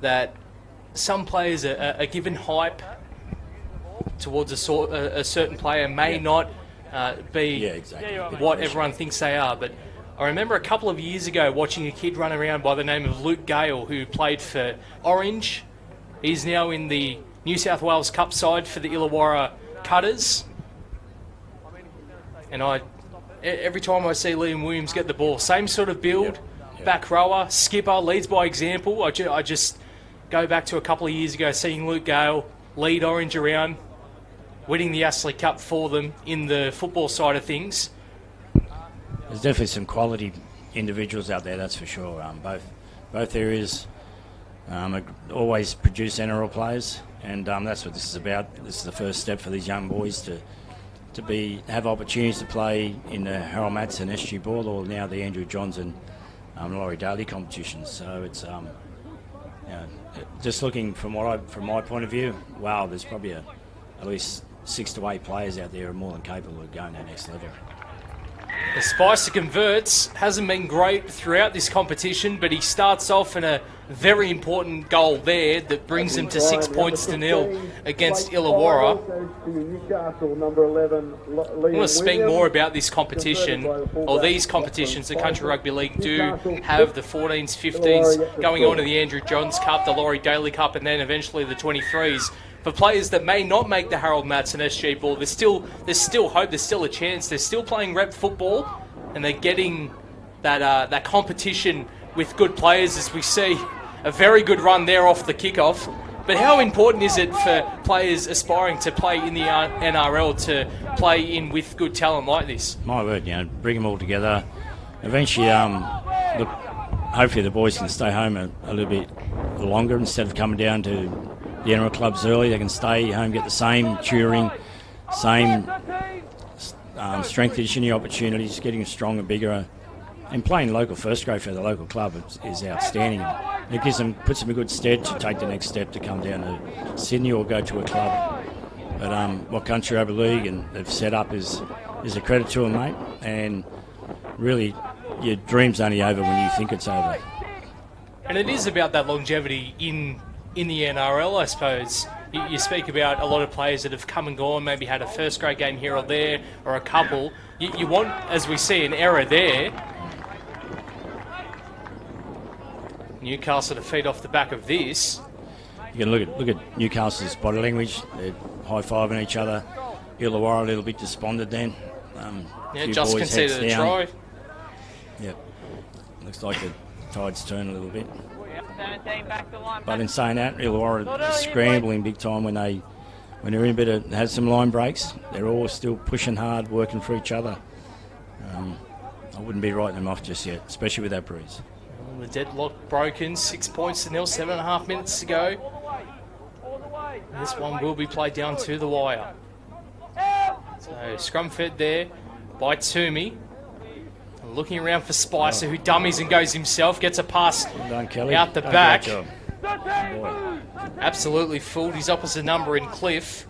that some players are given hype towards a certain player may not be what everyone thinks they are. But I remember a couple of years ago watching a kid run around by the name of Luke Gale, who played for Orange. He's now in the New South Wales Cup side for the Illawarra Cutters. And every time I see Liam Williams get the ball, same sort of build, back rower, skipper, leads by example. I just go back to a couple of years ago seeing Luke Gale lead Orange around, winning the Astley Cup for them in the football side of things. There's definitely some quality individuals out there, that's for sure. Both areas always produce NRL players, and that's what this is about. This is the first step for these young boys to have opportunities to play in the Harold Matson SG Ball, or now the Andrew Johns and Laurie Daly competitions. So it's just looking from my point of view, wow, there's probably at least 6 to 8 players out there who are more than capable of going to the next level. The Spicer converts, hasn't been great throughout this competition, but he starts off in a very important goal there that brings them to 6 points to 0 against Illawarra. I want to speak more about this competition, or these competitions. The Country Rugby League do have the 14s, 15s going on to the Andrew Johns Cup, the Laurie Daly Cup, and then eventually the 23s. For players that may not make the Harold Matson SG Ball, there's still hope, there's still a chance. They're still playing rep football, and they're getting that competition with good players, as we see a very good run there off the kickoff. But how important is it for players aspiring to play in the NRL to play in with good talent like this? My word, bring them all together. Eventually, look, hopefully the boys can stay home a little bit longer instead of coming down to the NRL clubs early. They can stay home, get the same touring, same strength conditioning opportunities, getting stronger, bigger, and playing local first grade for the local club is outstanding. It puts them in good stead to take the next step to come down to Sydney or go to a club. But what Country Rugby League and they've set up is a credit to them, mate. And really, your dream's only over when you think it's over. And it is about that longevity in the NRL, I suppose. You speak about a lot of players that have come and gone, maybe had a first grade game here or there, or a couple. You want, as we see, an error there. Newcastle to feed off the back of this. You can look at Newcastle's body language. They're high-fiving each other. Illawarra a little bit despondent then. Just conceded a try. Yep. Looks like the tide's turned a little bit. But in saying that, Illawarra are scrambling big time when they're in a bit of had some line breaks. They're all still pushing hard, working for each other. I wouldn't be writing them off just yet, especially with that breeze. The deadlock broken, 6 points to 0, 7.5 minutes to go. This one will be played down to the wire. So scrum fed there by Toomey. Looking around for Spicer, who dummies and goes himself, gets a pass out the back. Absolutely fooled his opposite number in Cliff.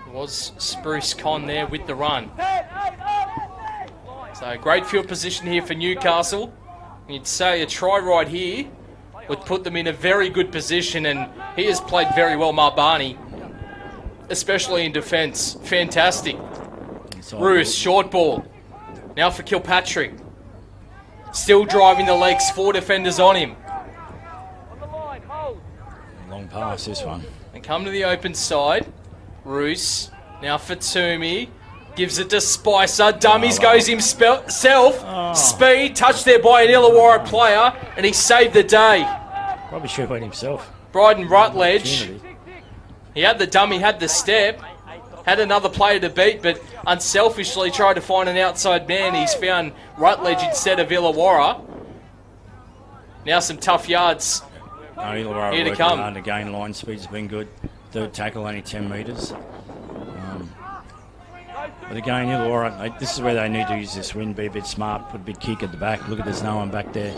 It was Spruce Con there with the run. So great field position here for Newcastle. You'd say a try right here would put them in a very good position, and he has played very well, Marbani, especially in defence. Fantastic. Roos, short ball. Now for Kilpatrick. Still driving the legs, 4 defenders on him. Long pass, this one. And come to the open side. Roos, now for Toomey. Gives it to Spicer. Dummies, goes himself. Speed, touched there by an Illawarra player, and he saved the day. Probably should have went himself. Bryden Rutledge. He had the dummy, had the step. Had another player to beat, but unselfishly tried to find an outside man. He's found Rutledge instead of Illawarra. Now some tough yards Illawarra here to come. Hard to gain. Line speed's been good. Third tackle, only 10 metres. But again, Illawarra, this is where they need to use this win, be a bit smart, put a big kick at the back. Look at there's no one back there.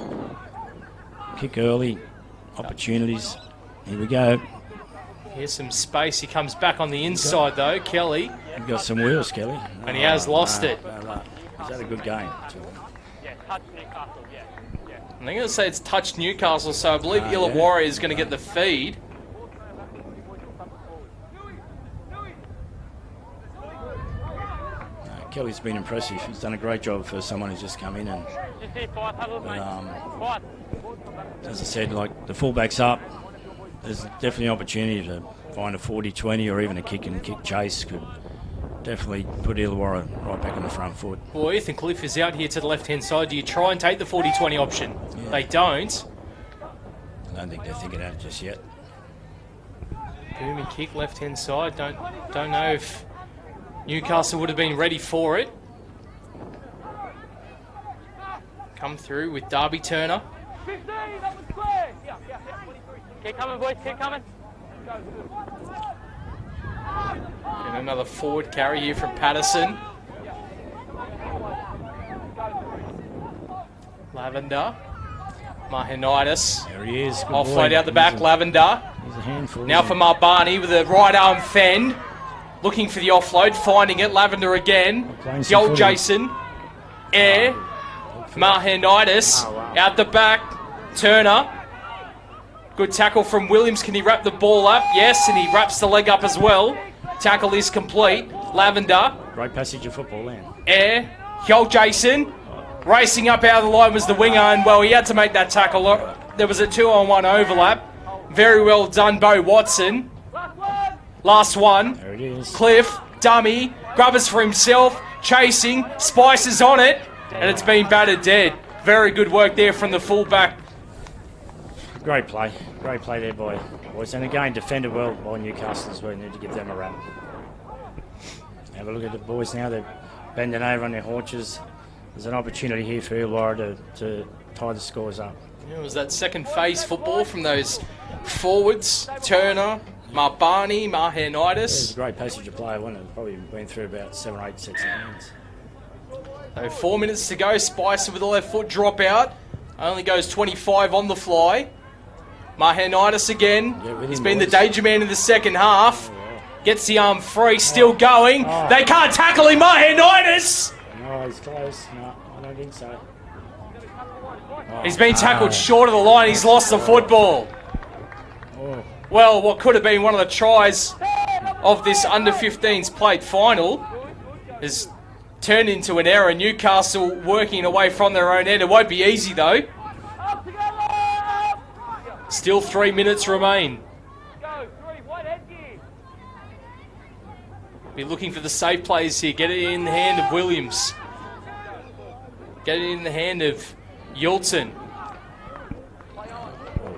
Kick early, opportunities. Here we go. Here's some space. He comes back on the inside though, Kelly. He's got some wheels, Kelly. And he has lost it. Is that a good game? Yeah, touch Newcastle, yeah. I'm going to say it's touched Newcastle, so I believe Illawarra is going to get the feed. Kelly's been impressive. He's done a great job for someone who's just come in. And as I said, like the fullback's up. There's definitely an opportunity to find a 40-20 or even a kick and kick chase could definitely put Illawarra right back on the front foot. Well, Ethan Cliff is out here to the left-hand side. Do you try and take the 40-20 option? Yeah. They don't. I don't think they're thinking about it just yet. Booming kick left-hand side. Don't know if Newcastle would have been ready for it. Come through with Darby Turner. 15, that was clear. Yeah. Keep coming, boys, keep coming. And another forward carry here from Patterson. Lavender. Mahenitis. There he is. Good Offload boy. out the back, Lavender. He's a handful. Now for Marbani with a right arm fend. Looking for the offload, finding it. Lavender again. Playing The some old footy. Jason. Air. Mahenitis. Out the back. Turner. Good tackle from Williams. Can he wrap the ball up? Yes, and he wraps the leg up as well. Tackle is complete. Lavender. Great passage of football then. Air. Young Jason. Racing up out of the line was the winger, and well, he had to make that tackle. There was a 2-on-1 overlap. Very well done, Bo Watson. Last one. There it is. Cliff, dummy, grubbers for himself, chasing, Spicer's on it, and it's been battered dead. Very good work there from the fullback. Great play. Great play there, boys. And again, defended well by Newcastle as well. You need to give them a rap. Have a look at the boys now. They're bending over on their haunches. There's an opportunity here for Illawarra to tie the scores up. It was that second phase football from those forwards. Turner, Marbani, It was Mahenitis. a great passage of play, wasn't it? Probably been through about 7 or 8 sets of hands. So 4 minutes to go. Spicer with a left foot drop out. Only goes 25 on the fly. Mahenitis again. Yeah, with He's him, been the boys. danger man in the second half. Gets the arm free, still going. They can't tackle him. Mahenitis! No, he's close. No, I don't think so. He's been tackled short of the line. He's lost the football. Oh, Well, what could have been one of the tries of this under-15's plate final has turned into an error. Newcastle working away from their own end. It won't be easy, though. Still 3 minutes remain. Be looking for the safe plays here. Get it in the hand of Williams. Get it in the hand of Yulton.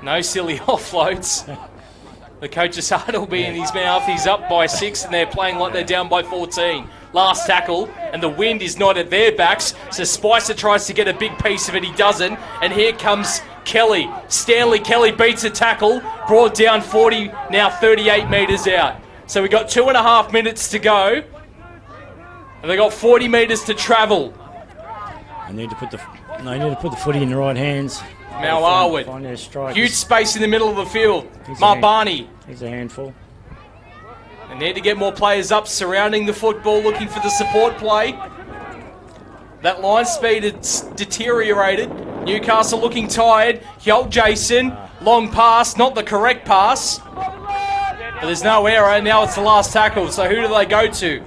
No silly offloads. The coach's heart will be in his mouth. He's up by 6 and they're playing like they're down by 14. Last tackle, and the wind is not at their backs, so Spicer tries to get a big piece of it. He doesn't, and here comes Kelly. Stanley Kelly beats a tackle, brought down 40, now 38 metres out. So we got 2.5 minutes to go, and they got 40 metres to travel. they need to put the footy in the right hands. Mal Find Arwood. their strikers. Huge space in the middle of the field. He's a Marbani. He's a handful. They need to get more players up surrounding the football, looking for the support play. That line speed has deteriorated. Newcastle looking tired. Yolt Jason, long pass, not the correct pass. But there's no error. Now it's the last tackle. So who do they go to?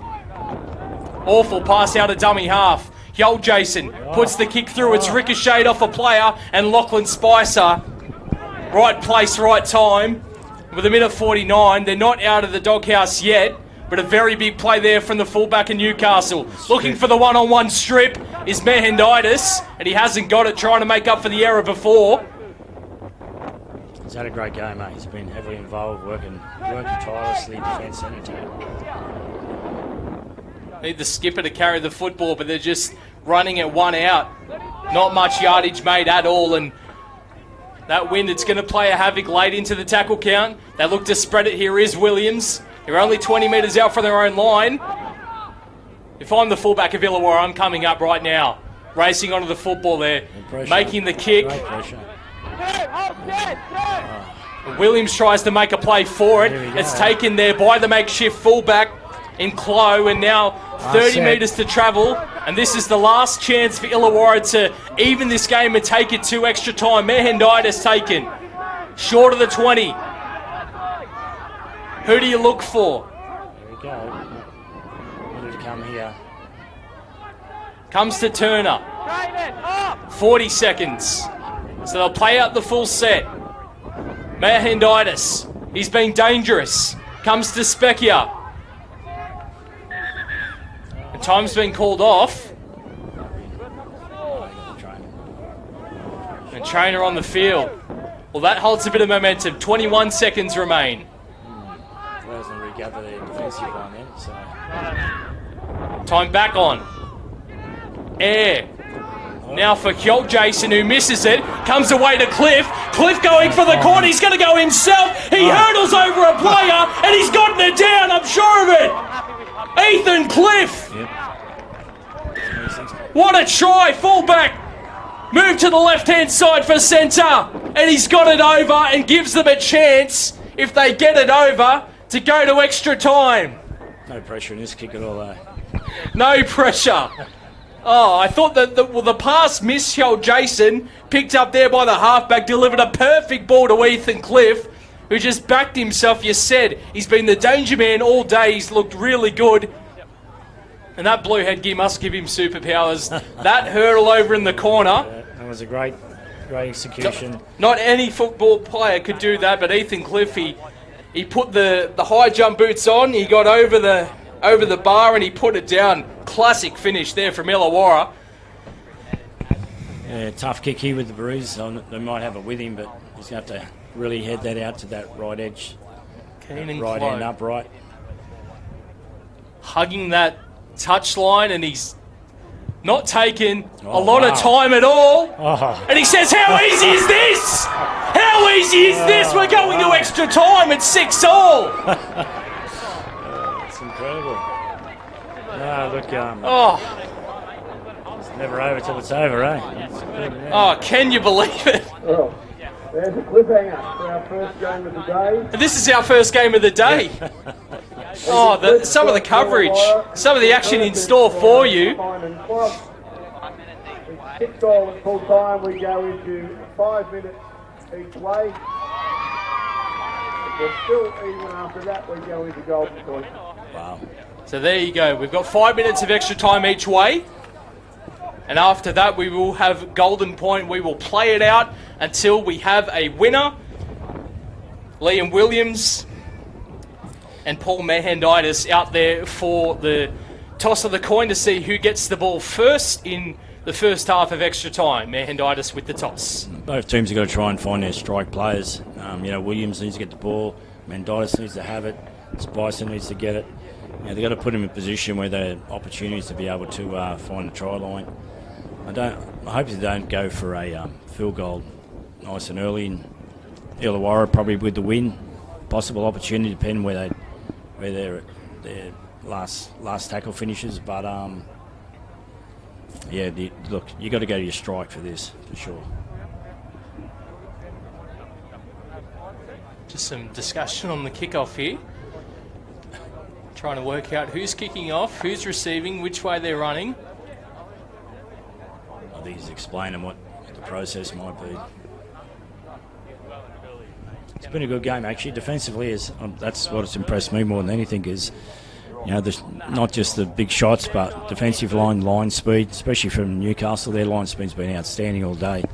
Awful pass out of dummy half. Yolt Jason puts the kick through. It's ricocheted off a player, and Lachlan Spicer. Right place, right time. With a minute 49, they're not out of the doghouse yet, but a very big play there from the fullback in Newcastle. Looking for the one-on-one strip is Mahenitis, and he hasn't got it, trying to make up for the error before. He's had a great game, mate. He's been heavily involved, working tirelessly, defence and attack. Need the skipper to carry the football, but they're just running it one out. Not much yardage made at all, and that wind, it's going to play a havoc late into the tackle count. They look to spread it. Here is Williams. They're only 20 metres out from their own line. If I'm the fullback of Illawarra, I'm coming up right now. Racing onto the football there. Making the kick. Great pressure. Williams tries to make a play for it. It's taken there by the makeshift fullback in Clow, and now 30 metres to travel. And this is the last chance for Illawarra to even this game and take it to extra time. Mahenitis taken. Short of the 20. Who do you look for? There we go. Needed to come here. Comes to Turner. 40 seconds. So they'll play out the full set. Mahenitis. He's been dangerous. Comes to Specchia. The time's been called off. And Trainer on the field. Well, that holds a bit of momentum. 21 seconds remain. Players will regather their defensive line then. So. Time back on. Air. Now for Yolt Jason, who misses it. Comes away to Cliff. Cliff going for the corner. He's going to go himself. He hurdles over a player, and he's gotten it down. I'm sure of it. Ethan Cliff. Yep. What a try. Fullback. Move to the left-hand side for centre. And he's got it over and gives them a chance, if they get it over, to go to extra time. No pressure in this kick at all, though. No pressure. Oh, I thought that the pass missed. Jason picked up there by the halfback, delivered a perfect ball to Ethan Cliff, who just backed himself. You said he's been the danger man all day. He's looked really good. And that blue head gear must give him superpowers. That hurdle over in the corner. Yeah, that was a great execution. Not any football player could do that, but Ethan Cliff, he put the high jump boots on. He got over the bar and he put it down. Classic finish there from Illawarra. Yeah, tough kick here with the bruise. They might have it with him, but he's going to have to really head that out to that right edge. Keen and right close. hand upright. Hugging that touchline, and he's not taken a lot of time at all. Oh. And he says, how easy is this? How easy is this? We're going to extra time. It's 6-all. It's incredible. No, look, it's never over till it's over, eh? Oh, can you believe it? Well, there's a cliffhanger for our first game of the day. And this is our first game of the day. Oh, some of the coverage, some of the action in store for you. We kick goal at full time. We go into 5 minutes each way. If we're still even after that, we go into golden point. Wow. So there you go. We've got 5 minutes of extra time each way. And after that, we will have golden point. We will play it out until we have a winner. Liam Williams and Paul Mehenditis out there for the toss of the coin to see who gets the ball first in the first half of extra time. Mehenditis with the toss. Both teams have got to try and find their strike players. Williams needs to get the ball. Mehenditis needs to have it. Spicer needs to get it. They've got to put him in a position where they have opportunities to be able to find the try line. I hope they don't go for a field goal nice and early in Illawarra, probably with the win. Possible opportunity, depending where their last tackle finishes. But look, you got to go to your strike for this for sure. Just some discussion on the kickoff here. Trying to work out who's kicking off, who's receiving, which way they're running. I think he's explaining what the process might be. It's been a good game actually. Defensively, that's what's impressed me more than anything is, there's not just the big shots, but defensive line speed, especially from Newcastle. Their line speed's been outstanding all day.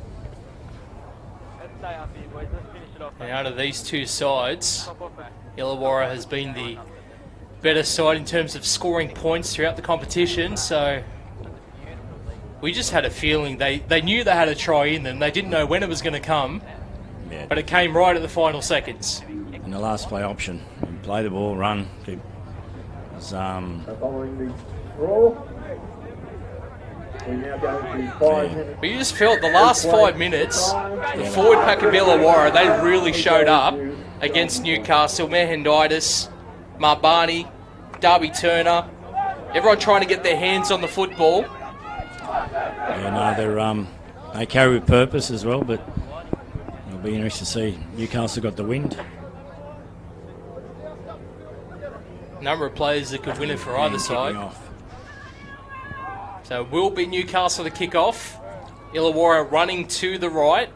And out of these two sides, Illawarra has been the better side in terms of scoring points throughout the competition, so we just had a feeling they knew they had a try in them. They didn't know when it was going to come, but it came right at the final seconds. And the last play option, play the ball, run. Following the draw, we now go to 5 minutes. But you just felt the last 5 minutes, the forward pack of Illawarra, they really showed up against Newcastle. Mehenditis, Marbani, Darby Turner, everyone trying to get their hands on the football. They carry with purpose as well, but it'll be interesting to see. Newcastle got the wind. Number of players that could win it for either side. So it will be Newcastle to kick off. Illawarra running to the right.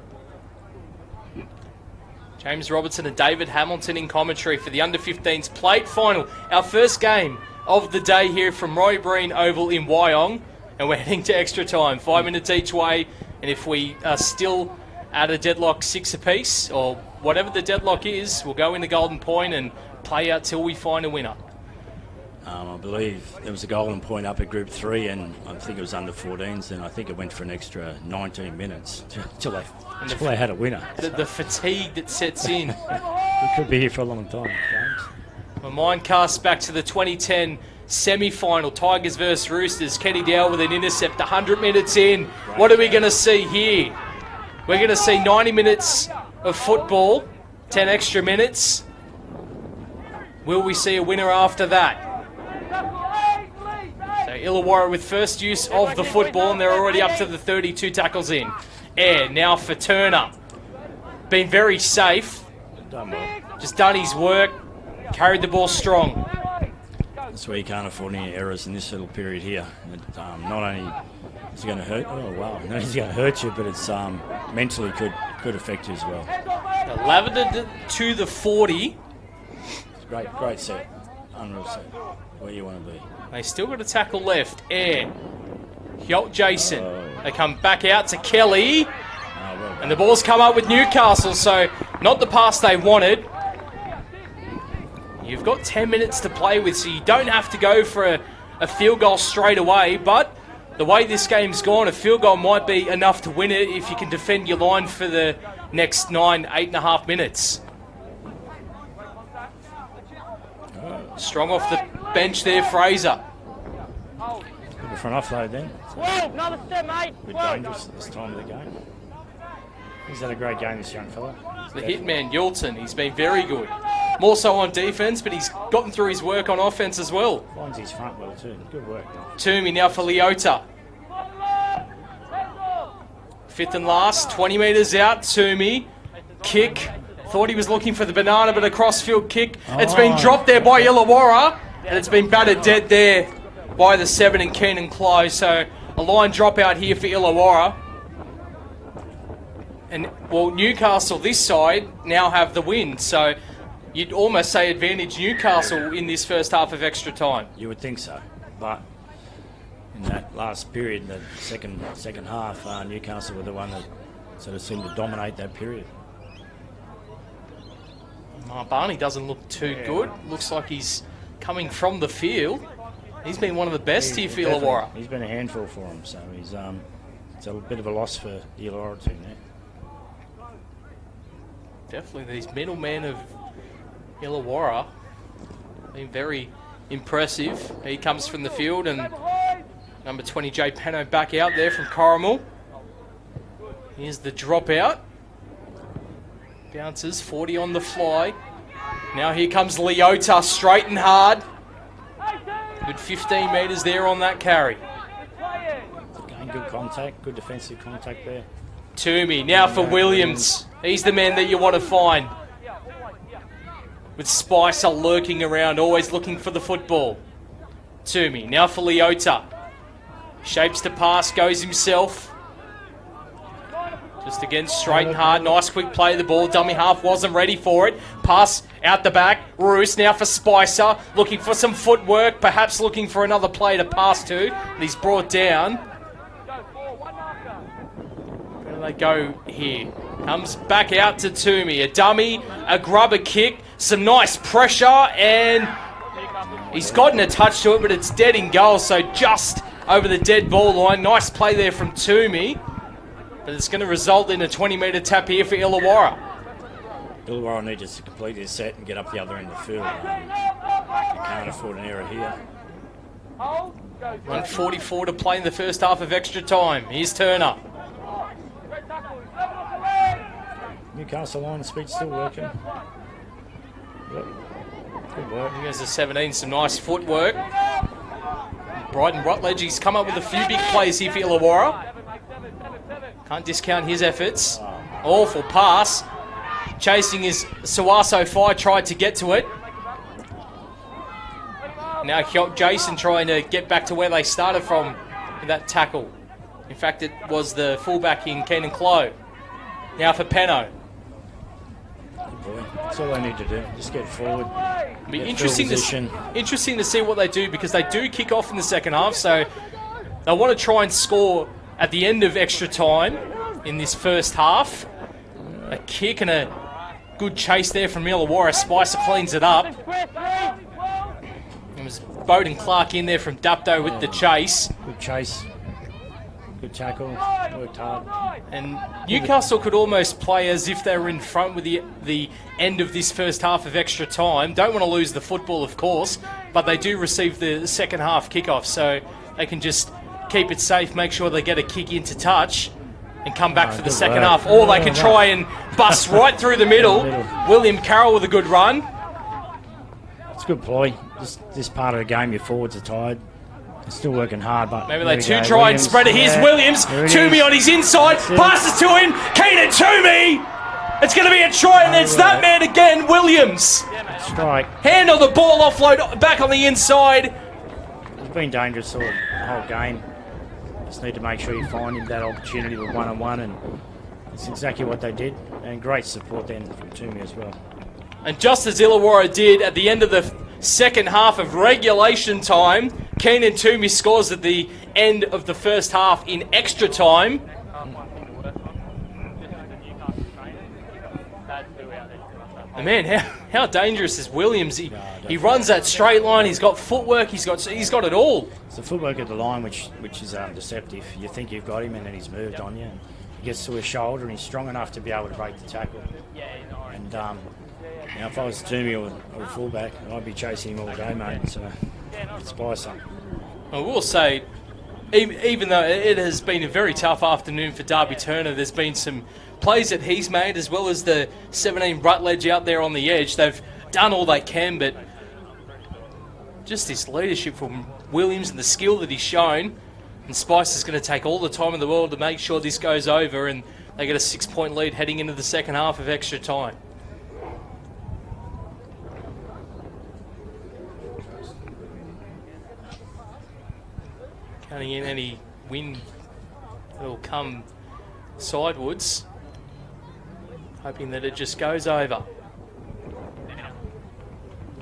James Robertson and David Hamilton in commentary for the Under-15's plate final. Our first game of the day here from Roy Breen Oval in Wyong. And we're heading to extra time. 5 minutes each way. And if we are still at a deadlock 6 apiece, or whatever the deadlock is, we'll go into golden point and play out till we find a winner. I believe there was a golden point up at Group 3, and I think it was under-14s, and I think it went for an extra 19 minutes till they had a winner. The fatigue that sets in. We could be here for a long time, James. My mind casts back to the 2010 semi-final, Tigers versus Roosters. Kenny Dowell with an intercept, 100 minutes in. What are we going to see here? We're going to see 90 minutes of football, 10 extra minutes. Will we see a winner after that? So Illawarra with first use of the football, and they're already up to the 32 tackles in. Air now for Turner. Been very safe. Done well. Just done his work. Carried the ball strong. That's where you can't afford any errors in this little period here. Not only is it going to hurt, not only is it going to hurt you, but it's mentally could affect you as well. 11 to the 40. It's a great set. Unreal set. Where you want to be. They still got a tackle left. Air. Hyolt Jason. They come back out to Kelly. Well And the ball's come up with Newcastle, so not the pass they wanted. You've got 10 minutes to play with, so you don't have to go for a field goal straight away, but the way this game's gone, a field goal might be enough to win it if you can defend your line for the next 8.5 minutes. Strong off the bench there, Fraser. Good front offload then. Another step, mate. A bit dangerous at this time of the game. He's had a great game, this young fella. The hitman, Yulton, he's been very good. More so on defence, but he's gotten through his work on offence as well. Finds his front well too. Good work. Toomey now for Leota. Fifth and last, 20 metres out, Toomey. Kick. Thought he was looking for the banana, but a crossfield kick. It's been dropped there by Illawarra, and it's been battered dead there by the 7 and Keenan Close. So a line drop out here for Illawarra. And, well, Newcastle this side now have the win. So you'd almost say advantage Newcastle in this first half of extra time. You would think so, but in that last period, the second half, Newcastle were the one that sort of seemed to dominate that period. Barney doesn't look too good. Looks like he's coming from the field. He's been one of the best here for Illawarra. He's been a handful for him, so he's it's a bit of a loss for the Illawarra team there. Definitely these middlemen of Illawarra been very impressive. He comes from the field, and number 20 Jay Peno back out there from Corrimal. Here's the dropout. Bounces 40 on the fly. Now here comes Leota, straight and hard. Good 15 metres there on that carry. Again, good contact, good defensive contact there. Toomey now for Williams. He's the man that you want to find. With Spicer lurking around, always looking for the football. Toomey now for Leota. Shapes to pass, goes himself. Just again, straight and hard. Nice quick play of the ball. Dummy half wasn't ready for it. Pass out the back. Roos now for Spicer. Looking for some footwork. Perhaps looking for another play to pass to. And he's brought down. Where do they go here? Comes back out to Toomey. A dummy, a grubber kick. Some nice pressure. And he's gotten a touch to it, but it's dead in goal. So just over the dead ball line. Nice play there from Toomey. But it's going to result in a 20-metre tap here for Illawarra. Illawarra need to complete their set and get up the other end of the field. You can't afford an error here. 1:44 to play in the first half of extra time. Here's Turner. Newcastle line of speed still working. Yep. Good work. He goes to 17, some nice footwork. Bryden Rutledge, he's come up with a few big plays here for Illawarra. Can't discount his efforts. Awful pass. Chasing his Suaso Fai, tried to get to it. Now Jason trying to get back to where they started from with that tackle. In fact, it was the fullback in Keenan Clow. Now for Peno. Good boy. That's all they need to do. Just get forward. It'll be interesting to see what they do, because they do kick off in the second half, so they want to try and score at the end of extra time in this first half. A kick and a good chase there from Illawarra. Spicer cleans it up. It was Bowden Clark in there from Dapto with the chase. Good chase. Good tackle. Worked hard. And Newcastle could almost play as if they were in front with the end of this first half of extra time. Don't want to lose the football, of course, but they do receive the second half kickoff, so they can just keep it safe, make sure they get a kick into touch and come back for the second half. Or they can try and bust right through the middle. William Carroll with a good run. It's a good ploy. This part of the game, your forwards are tired. Still working hard, but Maybe there they we two go. try and Williams. spread it. Here's Yeah, Williams. there it Toomey is. on his inside. That's it. Passes to him. Keenan Toomey. It's going to be a try, and it's that man again, Williams. Strike. Hand on the ball, offload back on the inside. It's been dangerous all the whole game. Just need to make sure you find him that opportunity with one-on-one, and it's exactly what they did. And great support then from Toomey as well. And just as Illawarra did at the end of the second half of regulation time, Keenan Toomey scores at the end of the first half in extra time. And man, how dangerous is Williams? He runs that straight line. He's got footwork. He's got it all. It's the footwork at the line which is deceptive. You think you've got him, and then he's moved on you. And he gets to his shoulder, and he's strong enough to be able to break the tackle. And if I was Toomey or a fullback, I'd be chasing him all day, mate. So it's Spicer. I will say, even though it has been a very tough afternoon for Darby Turner, there's been some plays that he's made, as well as the 17 Rutledge out there on the edge. They've done all they can, but just this leadership from Williams and the skill that he's shown, and Spicer's going to take all the time in the world to make sure this goes over, and they get a 6-point lead heading into the second half of extra time. Counting in any wind that will come sidewards, hoping that it just goes over.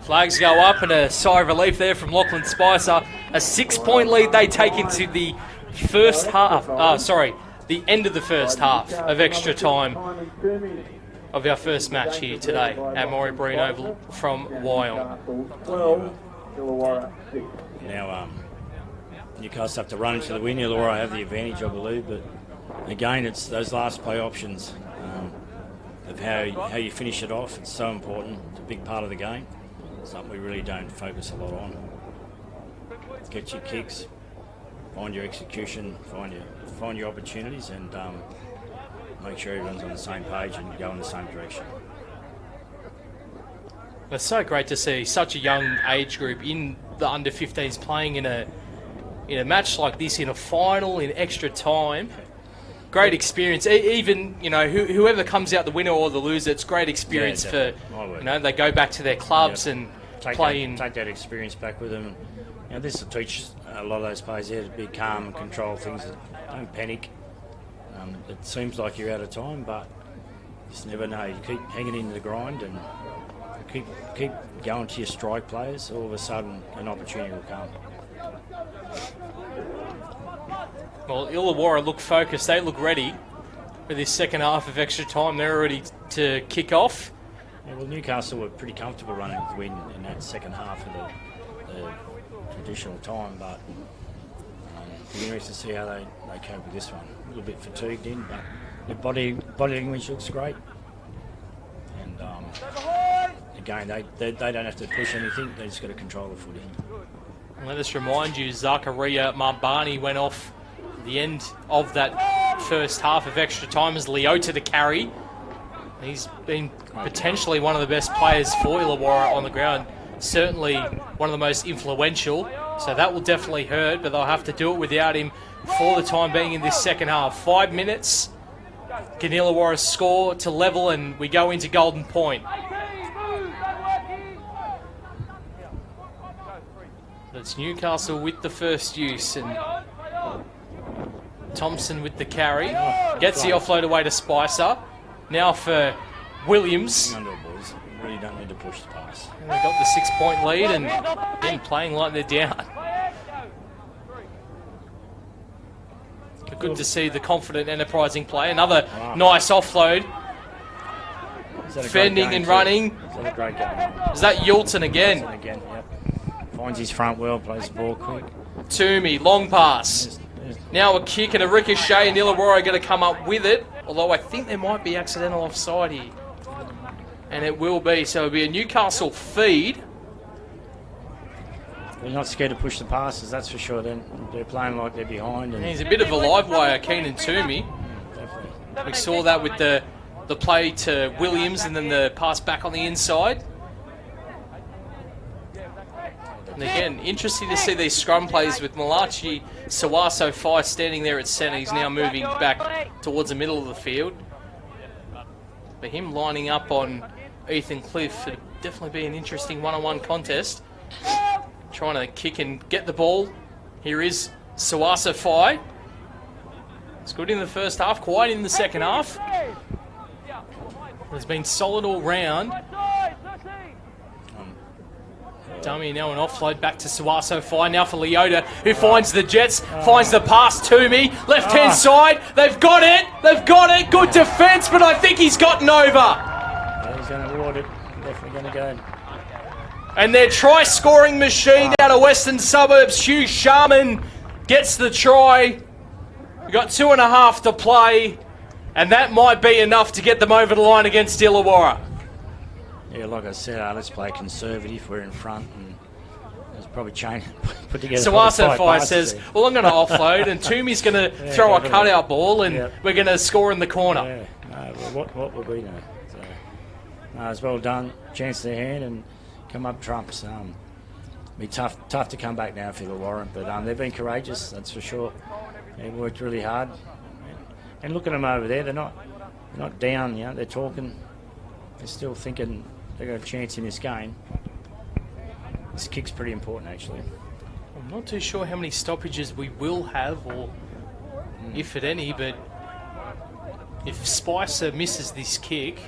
Flags go up, and a sigh of relief there from Lachlan Spicer. A 6-point lead they take into the first half. The end of the first half of extra time of our first match here today at Maury Breen Oval from Wyong. 12, Illawarra 6. Now, Newcastle have to run into the win. Illawarra have the advantage, I believe, but again, it's those last play options of how you finish it off. It's so important. It's a big part of the game. It's something we really don't focus a lot on. Get your kicks, find your execution, find your opportunities, and make sure everyone's on the same page and go in the same direction. It's so great to see such a young age group in the under-15s playing in a match like this, in a final, in extra time. Great experience. Even, whoever comes out the winner or the loser, it's great experience for, they go back to their clubs and take that experience back with them. This will teach a lot of those players there to be calm and control things. Don't panic. It seems like you're out of time, but you just never know. You keep hanging into the grind and keep going to your strike players. All of a sudden, an opportunity will come. Well, Illawarra look focused. They look ready for this second half of extra time. They're ready to kick off. Yeah, well, Newcastle were pretty comfortable running with the win in that second half of the traditional time, but it'll be interesting to see how they cope with this one. A little bit fatigued in, but their body language looks great. And again, they don't have to push anything. They just got to control the footy. Let us remind you, Zakaria Marbani went off at the end of that first half of extra time as Leota to carry. He's been potentially one of the best players for Illawarra on the ground. Certainly one of the most influential. So that will definitely hurt, but they'll have to do it without him for the time being in this second half. 5 minutes. Can Illawarra score to level, and we go into Golden Point. It's Newcastle with the first use, and Thompson with the carry. Gets the offload away to Spicer. Now for Williams. Hang on to it, boys. You really don't need to push the pass. And they got the 6-point lead, and then playing like they're down. Good to see the confident, enterprising play. Another nice offload. Fending and running. Is that a great game? Is that Yulton again? Yep. Finds his front well, plays the ball quick. Toomey, long pass. Now a kick and a ricochet, and Illawarra going to come up with it. Although I think there might be accidental offside here. And it will be. So it'll be a Newcastle feed. They're not scared to push the passes, that's for sure. They're playing like they're behind. And he's a bit of a live wire, Keenan Toomey. Definitely. We saw that with the play to Williams and then the pass back on the inside. And again, interesting to see these scrum plays with Malachi Sawaso Fai standing there at centre. He's now moving back towards the middle of the field. But him lining up on Ethan Cliff would definitely be an interesting one-on-one contest. Trying to kick and get the ball. Here is Sawaso Fai. It's good in the first half, quiet in the second half. It's been solid all round. Dummy now an offload back to Sawaso Fai. Now for Leota, who finds the Jets, finds the pass to me. Left-hand side, they've got it, they've got it. Good defence, but I think he's gotten over. Yeah, he's going to award it. Definitely going to go. And their try-scoring machine out of Western Suburbs, Hugh Sharman, gets the try. We've got 2.5 to play, and that might be enough to get them over the line against Illawarra. Yeah, like I said, let's play conservative. We're in front, and let's probably put together. Sawaso Fai says, well, I'm going to offload, and Toomey's going to throw a cutout ball, and we're going to score in the corner. Yeah, no, well, what will we know? So, no, it's well done. Chance to their hand, and come up trumps. Be tough to come back now for Illawarra, but they've been courageous, that's for sure. They've worked really hard, and look at them over there. They're not down. You know, they're talking. They're still thinking they've got a chance in this game. This kick's pretty important, actually. I'm not too sure how many stoppages we will have, or if at any, but if Spicer misses this kick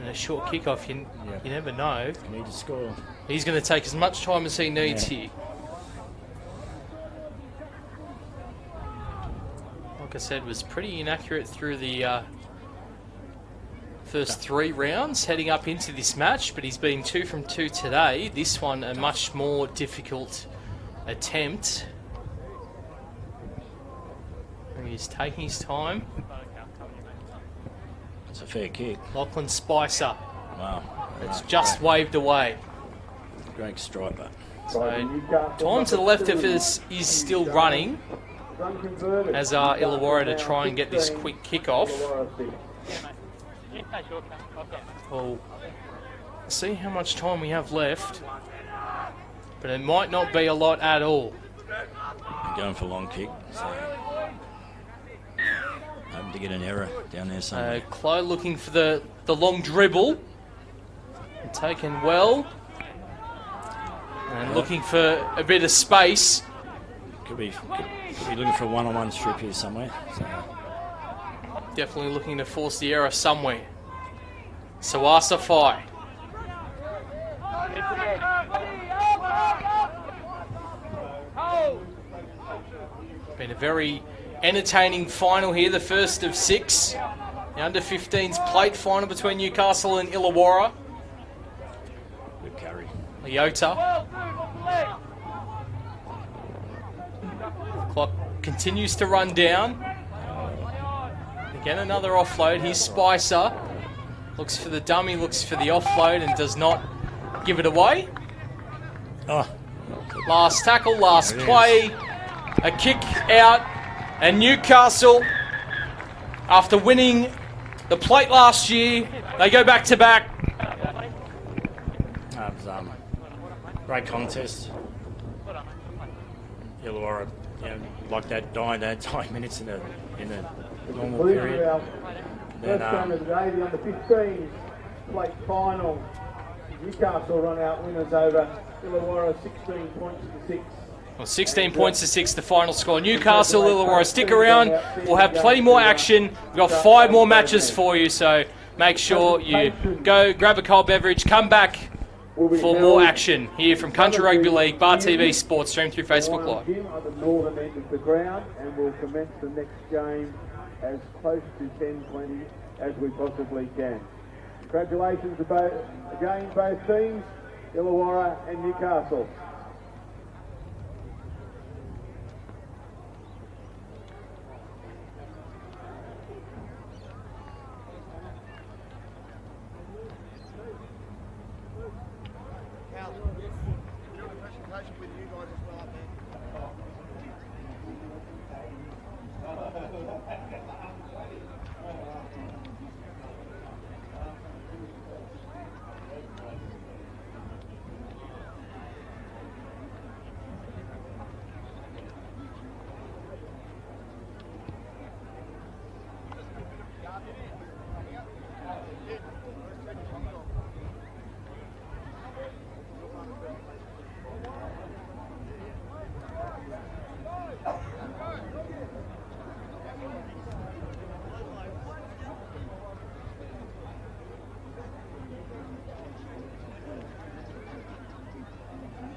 and a short kickoff, you never know. You need to score. He's going to take as much time as he needs here. Like I said, was pretty inaccurate through the first 3 rounds heading up into this match, but he's been 2 from 2 today. This one a much more difficult attempt. He's taking his time. It's a fair kick. Lachlan Spicer. Wow. It's just waved away. Great striker. So time to the left of us is still running as Illawarra to try and get this quick kick off. We'll see how much time we have left, but it might not be a lot at all. I'm going for long kick, so hoping to get an error down there somewhere. Chloe looking for the long dribble, and taken well, and looking for a bit of space. Could be looking for a one-on-one strip here somewhere. So. Definitely looking to force the error somewhere. Sawaso Fai. Been a very entertaining final here, the first of 6. The Under-15's plate final between Newcastle and Illawarra. Good carry. Leota. Clock continues to run down. Again, another offload. Here's Spicer. Looks for the dummy, looks for the offload, and does not give it away. Oh. Last tackle, last play. A kick out. And Newcastle, after winning the plate last year, they go back to back. That was great contest. Illawarra, like that, died. They had 5 minutes in the normal period. First game of the day, the Under-15's plate final. Newcastle run out winners over Illawarra 16 points to 6. Well, 16 points to 6, the final score. Newcastle, Illawarra, stick around. We'll have plenty more action. We've got 5 more matches for you, so make sure you go grab a cold beverage, come back for more action here from Country Rugby League, Bar TV Sports, streamed through Facebook Live. At the northern end of the ground, and we'll commence the next game as close to 10:20 as we possibly can. Congratulations again, both teams, Illawarra and Newcastle.